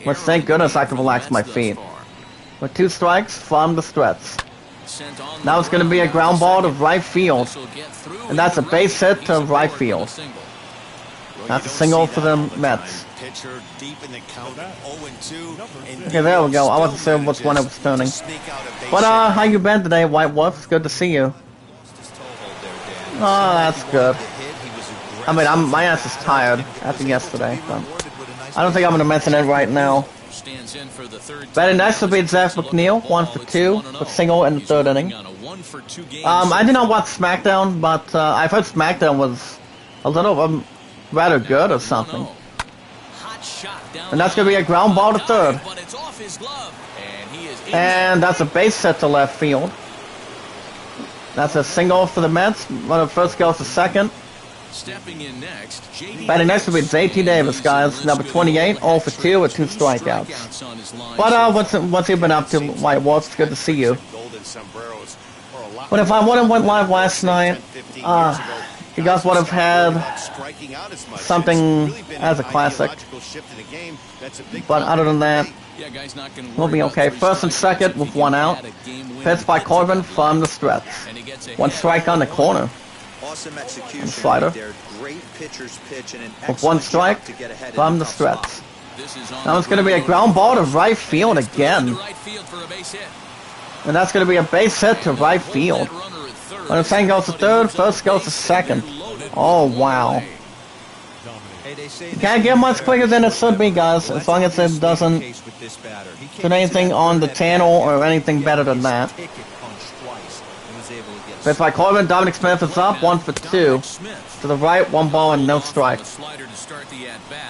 Which, thank goodness, I can relax my feet. With 2 strikes from the Strats. Now it's going to be a ground ball to right field. And that's a base hit to right field. That's a single for the Mets. Okay, there we go. I wasn't sure which one it was turning. But, how you been today, White Wolf? It's good to see you. Oh, that's good. I mean, my ass is tired after yesterday, but I don't think I'm going to mention it right now. Batting next will be Zach McNeil, 1 for 2, with single in the 3rd inning. I did not watch SmackDown, but I've heard SmackDown was a little rather good or something. And that's going to be a ground ball to 3rd. And that's a base hit to left field. That's a single for the Mets. Runner first goes to 2nd. Batting next will be JT Davis, guys. Number 28, 0 for 2 with 2 strikeouts. But what's he been up to, White Wolf? It's good to see you. But if I wouldn't went live last night, you guys would have had something as a classic. But other than that, we'll be okay. First and second with 1 out. Pitch by Corbin from the Strats. 1 strike on the corner. Awesome execution. Slider. Great pitcher's pitch and an With 1 strike from the Strats. Now it's going to be a ground ball to right field again. And that's going to be a base hit to right field. When the second goes to 3rd, first goes to 2nd. Oh, wow. Can't get much quicker than it should be, guys, as long as it doesn't do anything on the channel or anything better than that. Pitch by Corbin, Dominic Smith is up, 1 for 2. To the right, 1 ball and no strike.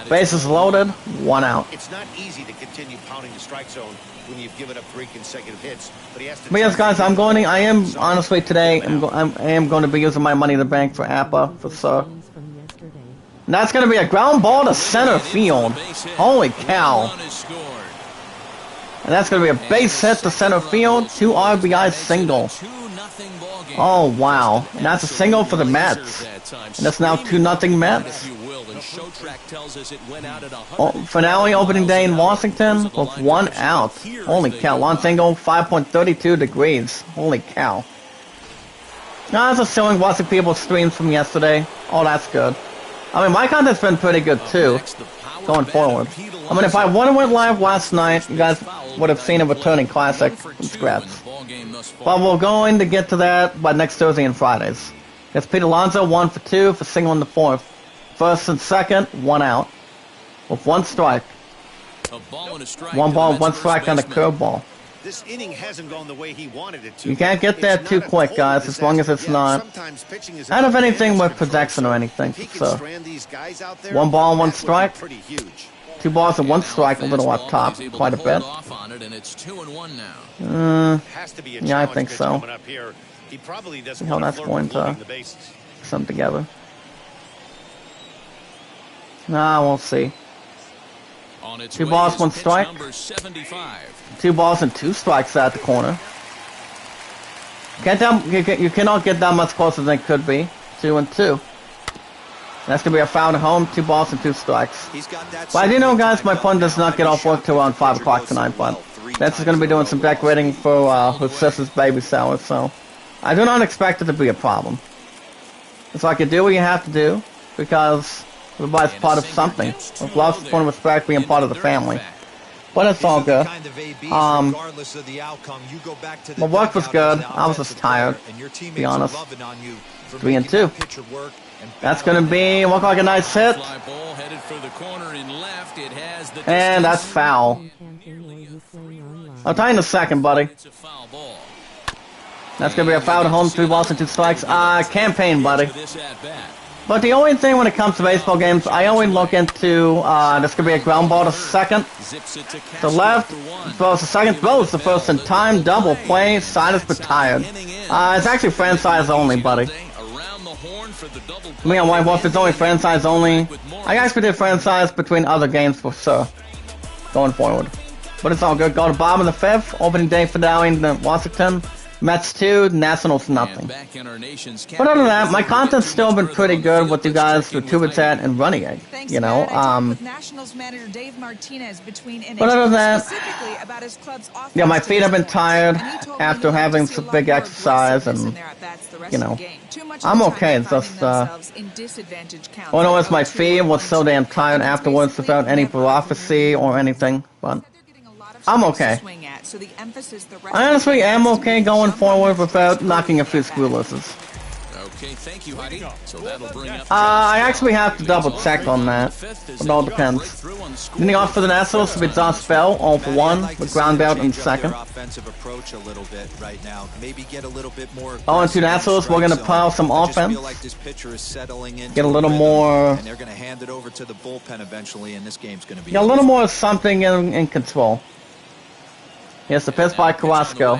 Bases loaded, 1 out. It's not easy to continue pounding the strike zone when you've given up 3 consecutive hits. But yes, guys, I am honestly today, I am going to be using my money in the bank for APA, for sure. And that's going to be a ground ball to center field. Holy cow. And that's going to be a base hit to center field, 2 RBI single. Oh, wow. And that's a single for the Mets. And it's now 2-0 Mets. show track tells us it went out at Finale opening day in Washington with 1 out. Holy cow. Launch angle 5.32 degrees. Holy cow. Now, I was assuming watching people's streams from yesterday. Oh, that's good. I mean, my content's been pretty good too, going forward. I mean, if I would have went live last night, you guys would have seen a returning classic from scratch. But we're going to get to that by next Thursday and Fridays. It's Pete Alonso, 1 for 2 for single in the 4th. First and second, 1 out. With 1 strike. 1 ball, 1 strike on the curveball. This inning hasn't gone the way he wanted it to. You can't get that too quick, guys, as long as it's not out of anything with projection or anything. So, 1 ball, 1 strike. 2 balls and 1 strike, a little up top, quite a bit. Yeah, I think so. See how that's going to come together. Nah, we'll see. 2 balls, 1 strike. 2 balls and 2 strikes at the corner. You cannot get that much closer than it could be. 2 and 2. That's going to be a foul at home, 2 balls and 2 strikes. But I do know, guys, my phone does not get off work till around 5 o'clock tonight, but that's just going to be doing some decorating for her sister's baby shower, so I do not expect it to be a problem. It's like you do what you have to do, because everybody's part of something. With love, support, and respect, being part of the family. But it's all good. My work was good. I was just tired, to be honest. 3 and 2. That's going to be, look like a nice hit. And that's foul. I'll tell you in a second, buddy. That's going to be a foul to home, 3 balls and 2 strikes. Campaign, buddy. But the only thing when it comes to baseball games, I only look into, this could be a ground ball to second. To left, throws to second, throws the first in time, double play, side is retired. It's actually franchise only, buddy. Me and my wife, it's only franchise only. I actually did franchise between other games for sure, going forward. But it's all good. Go to bottom of the 5th, opening day finale in Washington. Mets 2, Nationals nothing. But other than that, my content's still been pretty good with you guys through Tubitat and Running Egg. You know, but other than that, yeah, my feet have been tired after having some big exercise, and you know, I'm okay. It's just, well, no, it's my feet was so damn tired afterwards without any prophecy or anything, but I'm okay. I honestly am okay going forward without knocking a few screw looses. Okay, thank you, Heidi. So that'll bring up I actually have to double check on that. It all depends. Leading off for the Nationals will be Josh Bell, all for 1, with ground out in second. Oh, and to Nationals, we're going to pile some offense. Get a little more. Get a little more something in control. Here's the pitch by Carrasco.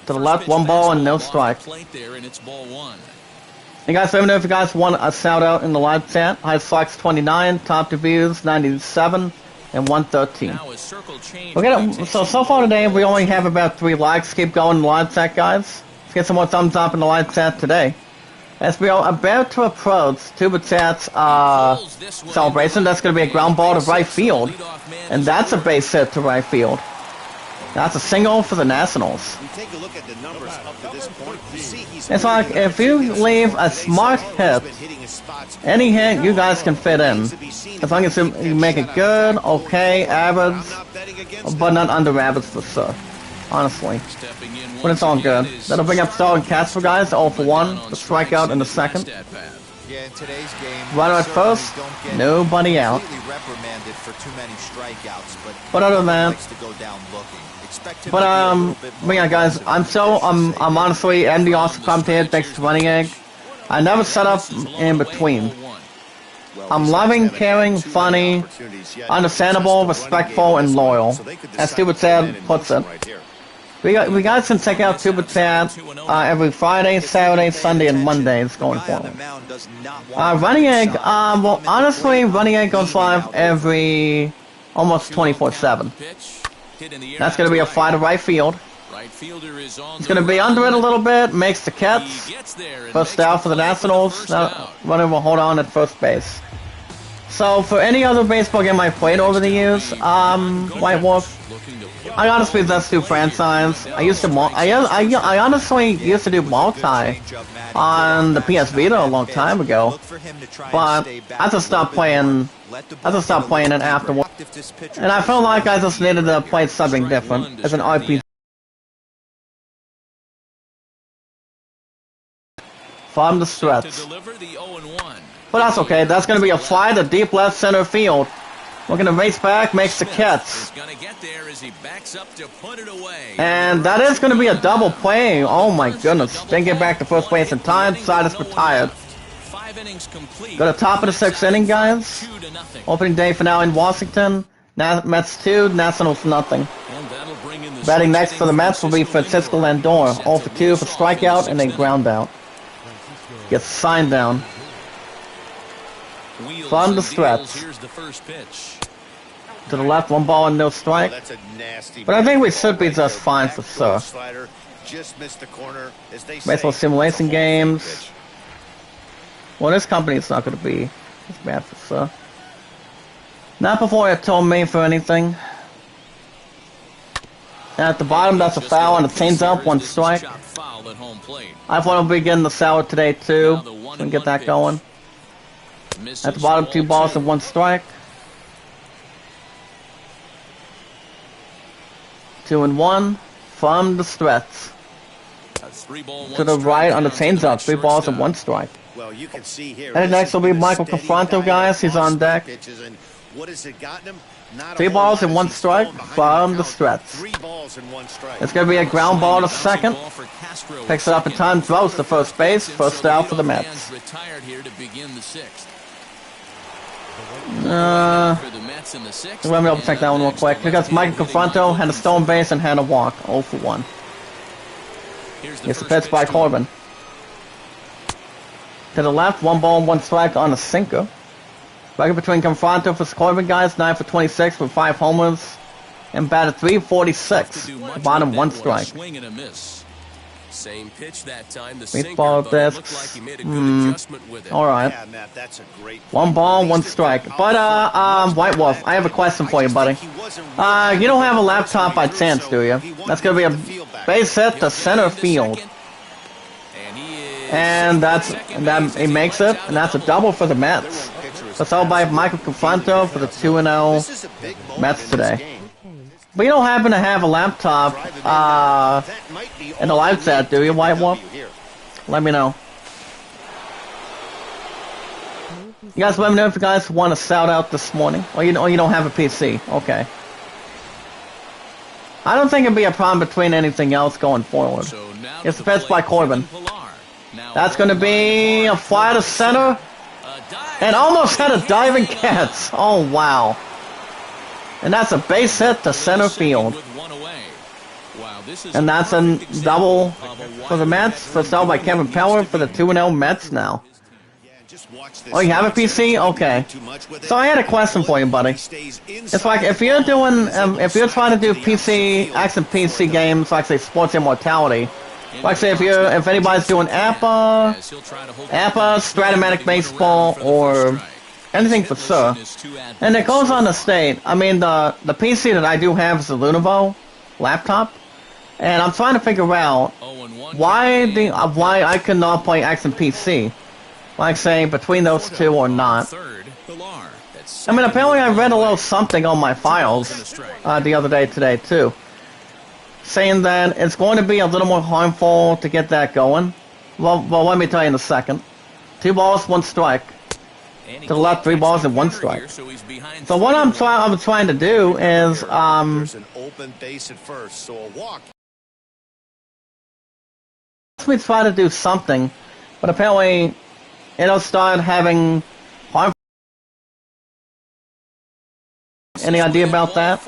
To the left, 1 ball and no strike. Hey guys, let me know if you guys want a shout out in the live chat. High Fox 29, top 2 views 97 and 113. So far today we only have about 3 likes. Keep going in the live chat, guys. Let's get some more thumbs up in the live chat today. As we are about to approach Tubitat's celebration, that's going to be a ground ball to right field, and that's a base hit to right field. That's a single for the Nationals. It's like if you leave a smart hit, any hit you guys can fit in. As long as you make it good, okay, average, but not under average for sure. Honestly. But it's all good. That'll bring up Starling Casper, guys, all for 1, the strikeout in the second. Runner at first, nobody out. But other than that, but yeah, guys, I'm honestly the awesome commentator thanks to Running Egg. I never set up in between. I'm loving, caring, funny, understandable, respectful, and loyal. As Tubitat puts it. We guys can check out Tubitat every Friday, Saturday, Sunday, and Mondays going forward. Running Egg, well, honestly, Running Egg goes live every almost 24/7. That's going to be a fly to right field. It's going to be under it a little bit, makes the catch. First out for the Nationals. Runner will hold on at first base. So for any other baseball game I've played over the years, White Wolf, I honestly just do franchise. I used to I honestly used to do multi on the PS Vita a long time ago, but I just stopped playing. I just stopped playing it afterwards, and I felt like I just needed to play something different as an RPG. From the stretch. But that's okay. That's going to be a fly to deep left center field. We're going to race back, makes the catch. And that is going to be a double play. Oh my goodness. Didn't get back to first base in time. Side is retired. Go to top of the 6th inning, guys. Opening day finale in Washington. Mets 2, Nationals nothing. Batting next for the Mets will be Francisco Lindor. 0 for 2 for strikeout and a ground out. Gets signed down. From the stretch. To the left, 1 ball and no strike. But I think we should be just fine for sure. Baseball simulation games. Well, this company is not going to be as bad for sure. Not before it told me for anything. And at the bottom, that's a foul and a changeup, 1 strike. I thought I'll be getting the sour today too. So we can get that going. At the bottom, 2 balls and 1 strike. 2-1 from the stretch. To the right on the changeup, 3 balls and 1 strike. And next will be Michael Confronto, guys. He's on deck. 3 balls and 1 strike from the stretch. It's going to be a ground ball to second. Picks it up in time, throws to first base. First out for the Mets. Let me check that one real quick. Because Michael Confronto had a stolen base and had a walk. 0 for 1. Here's the pitch by Corbin. To the left, 1 ball and 1 strike on a sinker. Record between Confronto for Corbin, guys, 9 for 26 with 5 homers. And batted .346. Bottom 1 strike. Same pitch that time. Baseball discs. Alright. 1 ball, 1 strike. But, White Wolf, I have a question for you, buddy. You don't have a laptop by chance, do you? That's gonna be a base hit to center field. And it makes it, and that's a double for the Mets. That's all by Michael Confronto for the 2-0 Mets today. But you don't happen to have a laptop in the live set, do you, White Wolf? Let me know. You guys let me know if you guys want to shout out this morning. Or you don't have a PC. Okay. I don't think it'd be a problem between anything else going forward. It's the pitch by Corbin. That's going to be a fly to center. And almost had a diving catch. Oh, wow. And that's a base hit to center field. And that's a double for the Mets. First out by Kevin Peller for the 2-0 Mets now. Oh, you have a PC? Okay. So I had a question for you, buddy. It's like if you're trying to do PC, action PC games, like say Sports Immortality. Like say if anybody's doing APA, Stratomatic Baseball, or anything for sure. And it goes on the state. I mean, the PC that I do have is a Lenovo laptop, and I'm trying to figure out why I cannot play Action PC. Like say between those two or not. I mean, apparently I read a little something on my files the other day today too, saying that it's going to be a little more harmful to get that going. Well, let me tell you in a second. 2 balls, 1 strike. To the left, 3 balls and 1 strike. So what I'm trying to do is There's an open base at first, so a walk. we try to do something, but apparently it'll start having harmful. Any idea about that?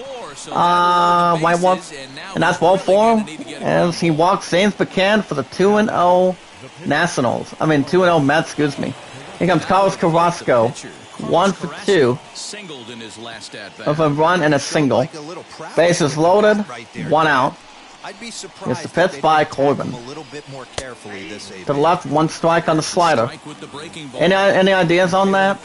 White Wolf, and that's ball 4 as he walks James McCann for the 2-0 Nationals. I mean 2-0 Mets, excuse me. Here comes Carlos Carrasco, 1 for 2 of a run and a single. Bases loaded, 1 out. I'd be surprised It's the pitch by Corbin. a little bit more carefully this To the left, 1 strike on the slider. Any ideas on that?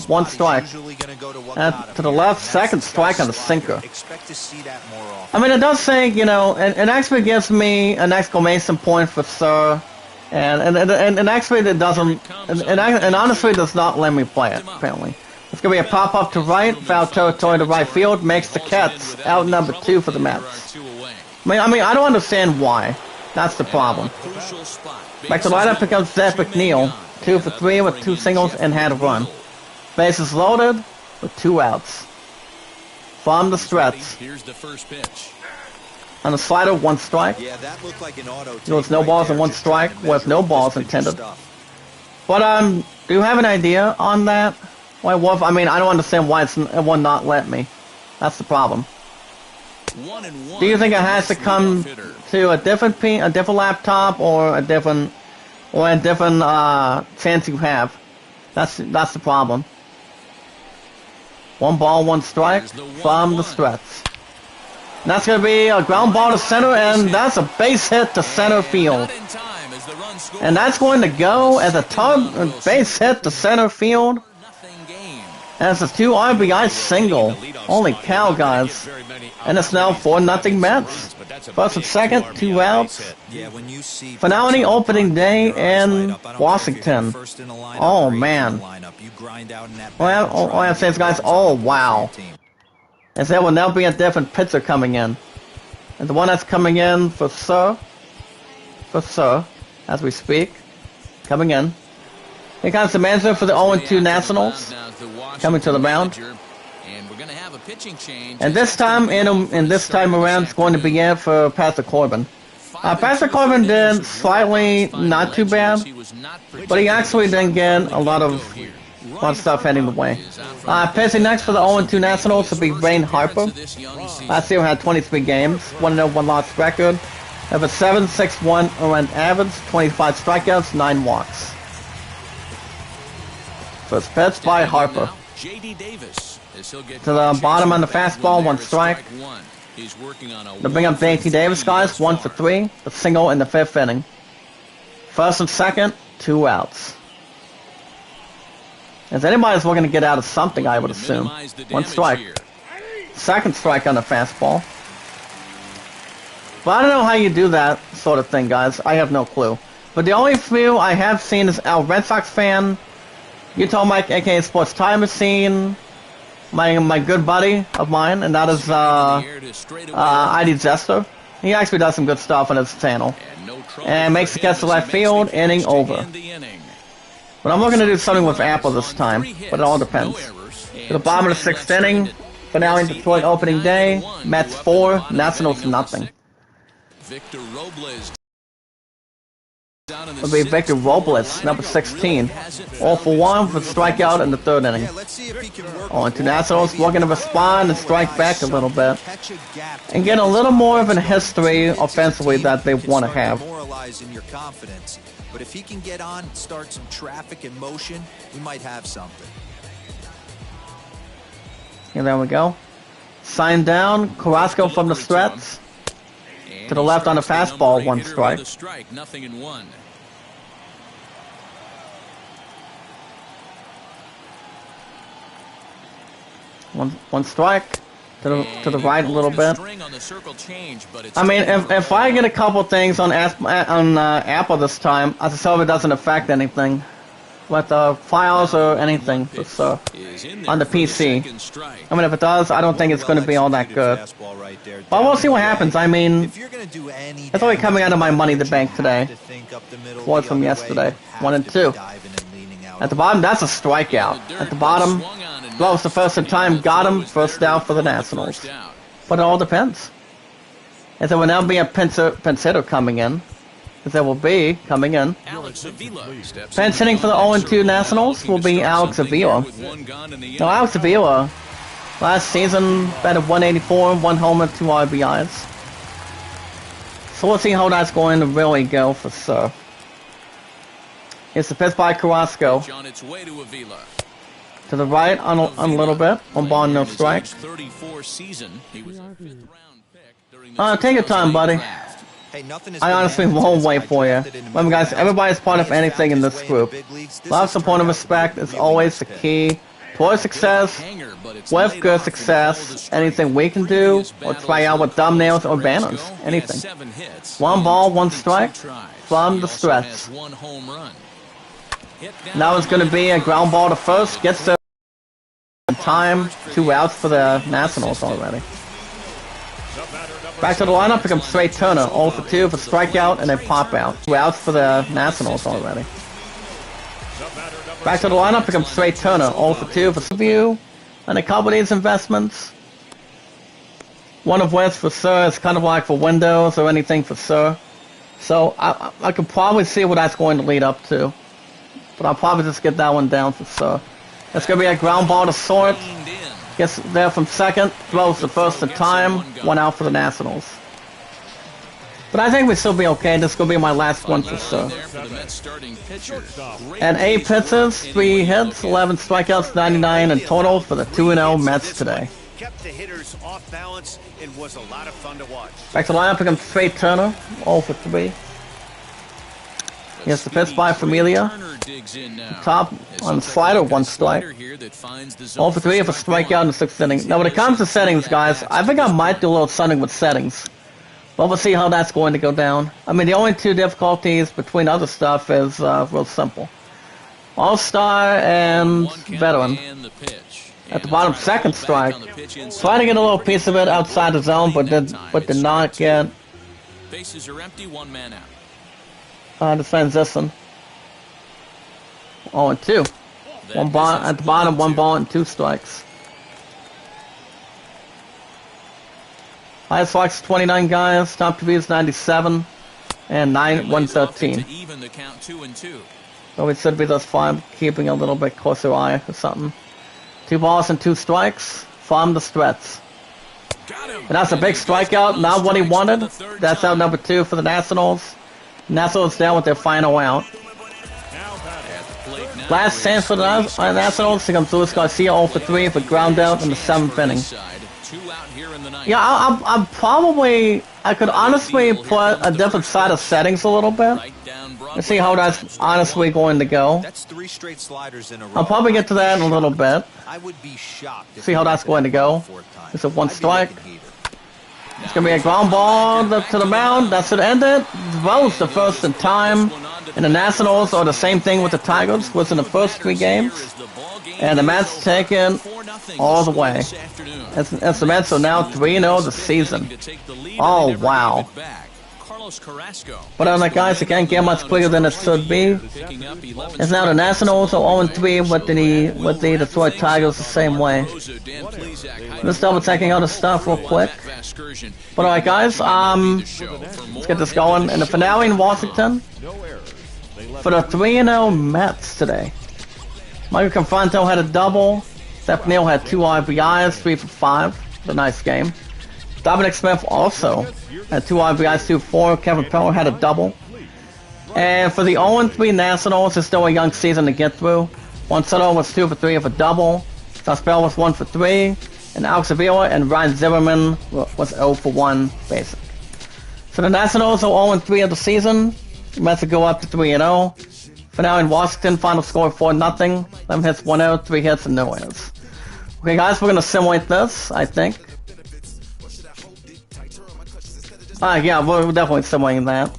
One strike. And to the left, 2nd strike on the sinker. Expect to see that more often. I mean, it does say, you know, it actually gives me an exclamation point for Sir. And actually it doesn't, and honestly it does not let me play it, apparently. It's going to be a pop-up to right, foul territory to right field, makes the Cats out number 2 for the Mets. I mean, I don't understand why. That's the problem. Back to lineup becomes Zach McNeil, 2 for 3 with 2 singles and had a run. Bases loaded with 2 outs. From the stretch. Here's the first pitch. On the slider, 1 strike. Yeah, that looked like an auto. There was no balls and 1 strike with no balls intended. But do you have an idea on that? Why Wolf? I mean, I don't understand why it will not let me. That's the problem. Do you think it has to come to a different laptop or a different chance you have? That's the problem. 1 ball, 1 strike from the stretch. And that's going to be a ground ball to center, and that's a base hit to center field. And that's going to go as a base hit to center field. As a 2 RBI single. Holy cow, guys. And it's now 4-0 Mets. First and second, 2 outs. Finale opening day in Washington. Oh, man. All I have to say is, guys, oh, wow. As there will now be a different pitcher coming in. And the one that's coming in for Sir, as we speak, coming in. Here comes the manager for the 0-2 Nationals, coming to the mound. And this time, this time around, it's going to be in for Pastor Corbin. Pastor Corbin did slightly not too bad, but he actually didn't get a lot of stuff heading the way. Pitching next for the 0-2 Nationals will be Rain Harper. Last year had 23 games, 1-0, 1-loss record. Have a 7.61 earned average, 25 strikeouts, 9 walks. First pitch by Harper. To the bottom on the fastball, 1 strike. To bring up JT Davis, guys, 1 for 3. A single in the 5th inning. First and second, 2 outs. As anybody's looking to get out of something, I would assume. 1 strike. 2nd strike on the fastball. But I don't know how you do that sort of thing, guys. I have no clue. But the only few I have seen is a Red Sox fan, Utah Mike, aka Sports Time Machine, my good buddy of mine, and that is ID Zester. He actually does some good stuff on his channel. And makes the catch to left field, inning over. But I'm looking to do something with Apple this time, but it all depends. To the bottom of the 6th inning, finale in Detroit opening day, Mets 4, Nationals nothing. It'll be Victor Robles, number 16. All for 1 for strikeout in the 3rd inning. To Nationals, looking to respond and strike back a little bit. And get a little more of a history offensively that they want to have. But if he can get on, start some traffic in motion, we might have something. And there we go. Sign down, Carrasco from the stretch. To the left on the fastball, 1 strike. Nothing in 1. One strike. To the right a little bit. I mean, if I get a couple things on Apple this time, I just hope it doesn't affect anything with the files or anything on the PC. I mean, if it does, I don't think it's going to be all that good. But we'll see what happens. I mean, it's only coming out of my Money in the Bank today. Was from yesterday. 1 and 2. At the bottom, that's a strikeout. At the bottom, blows the first time, got him, first out for the Nationals. But it all depends. As there will now be a pinch hitter coming in. As there will be coming in. Pinch hitting for the 0-2 Nationals will be Alex Avila. Now, Alex Avila, last season, batted 184, 1 homer, 2 RBIs. So we'll see how that's going to really go for Sir. It's the pitch by Carrasco. To the right on a little bit. 1 ball, no strike. Take your time, buddy. Hey, nothing I honestly won't wait for you. Remember, guys, everybody's part of anything in this group. Love, support, and respect is always the key towards success. With good success, anything we can do, or try out with thumbnails or banners, anything. One ball, one strike from the stretch. Now it's going to be a ground ball to first. Gets the time. 2 outs for the Nationals already. Back to the lineup, becomes straight Turner. 0 for 2 for strikeout and a pop out. 2 outs for the Nationals already. Back to the lineup, becomes straight Turner. 0 for 2 for review. And a couple of these investments. One of which for Sir is kind of like for Windows or anything for Sir. So I could probably see what that's going to lead up to. But I'll probably just get that one down for Sir. It's going to be a ground ball to short. Gets there from second. Throws the first in time. 1 out for the Nationals. But I think we still be okay. This is going to be my last one for Sir. And 8 pitches, 3 hits, 11 strikeouts, 99 in total for the 2-0 Mets today. Kept the hitters off balance and was a lot of fun to watch. Back to the lineup, becomes straight Turner. 0 for 3. Here's the pitch by Familia. Top on slider, 1 strike. 0 for 3 for strikeout in the 6th inning. Now when it comes to settings, guys, I think I might do a little something with settings. But we'll see how that's going to go down. I mean, the only 2 difficulties between other stuff is real simple. All-Star and Veteran. At the bottom, 2nd strike. Trying to get a little piece of it outside the zone, but did not get. Bases are empty, 1 man out. The transition. 0 and 2. One ball at the bottom, 1 ball and 2 strikes. Highest strikes 29 guys. Top to be is 97, and 113. So it should be those 5, keeping a little bit closer eye or something. 2 balls and 2 strikes from the stretch. And that's a big strikeout. Not what he wanted. That's out number 2 for the Nationals. Nationals down with their final out. Last chance for the Nationals. Here comes Luis Garcia 0 for 3 for ground out in the 7th inning. Yeah, I'm probably. I could honestly put a different side of settings a little bit. Let's see how that's honestly going to go. That's 3 straight sliders in a row. I'll probably get to that in a little bit. I would be shocked. See how that's going to go. It's a 1 strike. It's going to be a ground ball to the mound. That should end it. Throws the first in time. And the Nationals are the same thing with the Tigers. Was in the first 3 games. And the Mets taken all the way. As the Mets are now 3-0 this season. Oh, wow. But I'm like, guys, it can't get much quicker than it should be. It's now the Nationals are 0-3 with the Detroit Tigers the same way. Let's double checking other stuff real quick. But alright, guys, let's get this going. In the finale in Washington, for the 3-0 Mets today, Michael Confanto had a double. Seth Neal had 2 RBIs, 3 for 5. It's a nice game. Dominic Smith also had 2 RBIs, 2 for 4. Kevin Pillar had a double. And for the 0-3 Nationals, it's still a young season to get through. Juan Soto was 2 for 3 of a double. Saspel was 1 for 3. And Alex Avila and Ryan Zimmerman was 0 for 1, basic. So the Nationals are 0-3 of the season. The Mets will go up to 3-0. For now in Washington, final score 4-0. 11 hits, 1 out, 3 hits, and no errors. Okay, guys, we're going to simulate this, I think. Yeah, we're definitely simulating that.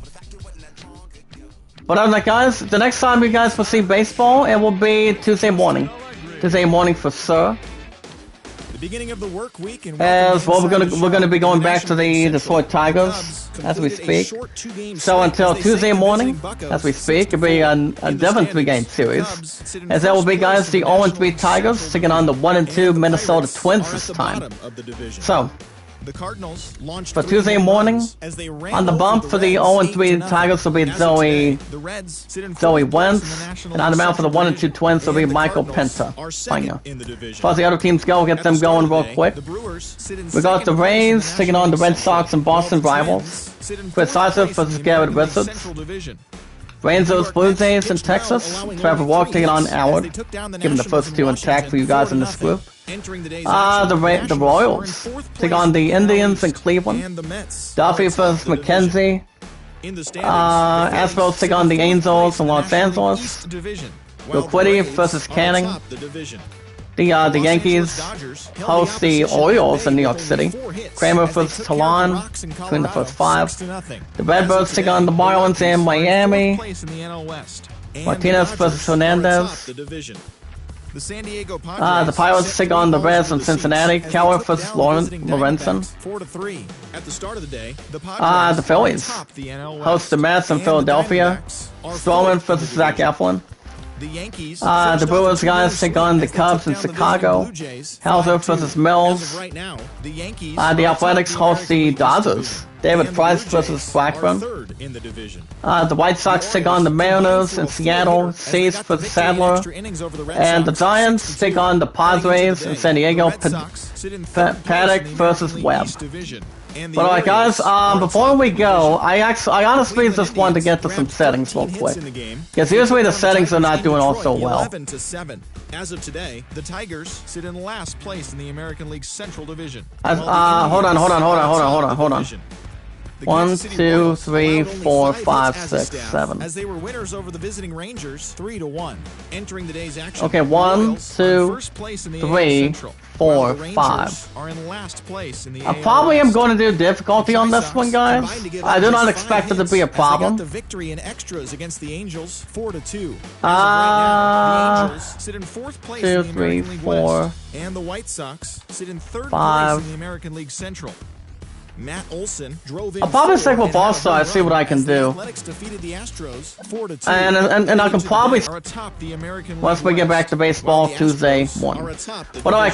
But other than that, guys, the next time you guys will see baseball, it will be Tuesday morning. Tuesday morning for sure. The beginning of the work week, and as well, we're gonna be going back to the Detroit Tigers as we speak. So until Tuesday morning, as we speak, it'll be a different 3-game series. As there will be, guys, the 0-3 Tigers taking on the 1-2 Minnesota Twins this time. So for Tuesday morning, on the bump for the 0-3 Tigers will be Zoe Wentz, and on the mound for the 1-2 Twins will be Michael Penta. As far as the other teams go, we'll get them going real quick. We got the Rays taking on the Red Sox and Boston rivals. Chris Isaac versus Garrett Richards. Rangers, Blue Jays, and Texas. Trevor Walker taking on Howard. Giving the first two intact for you guys in this group. The Royals take on the Indians in Cleveland. Duffy versus McKenzie. Astros take on the Angels in Los Angeles. Liquidity versus Canning. The Yankees host the Orioles in New York City. Kramer versus Talon between the first 5. The Redbirds take on the Marlins in Miami. Martinez versus Hernandez. The Pirates take on the Reds in Cincinnati. Keller versus Lorenzen. The Phillies host the Mets in Philadelphia. Stroman versus Zach Eflin. The Brewers guys take on the Cubs in Chicago. Hauser versus Mills. The Athletics host the Dodgers. David Price versus Blackburn. The White Sox take on the Mariners in Seattle. Cease versus Sadler. And the Giants take on the Padres in San Diego. Paddock versus Webb. But alright guys, before we go, I honestly just wanted to get to some settings real quick. Because usually the settings are not doing all so well. As of today, the Tigers sit in last place in the American League Central Division. Hold on. 1, 2, 3, 4, 5, 6, 7. As they were winners over the visiting Rangers 3-1. Entering the day's action. Okay, 1, 2, 3, 4, 5. Are in last place in the I probably am going to do difficulty on this one, guys. I do not expect it to be a problem. The victory in extras against the Angels 4-2. Uh, the Angels sit in 4th place 2, in the 3, American League 4, West, and the White Sox sit in 3rd 5. place in the American League Central. Matt Olson drove in. I'll probably stick with Boston. I see what I can do. And I can probably once we get back to baseball Tuesday morning. But alright.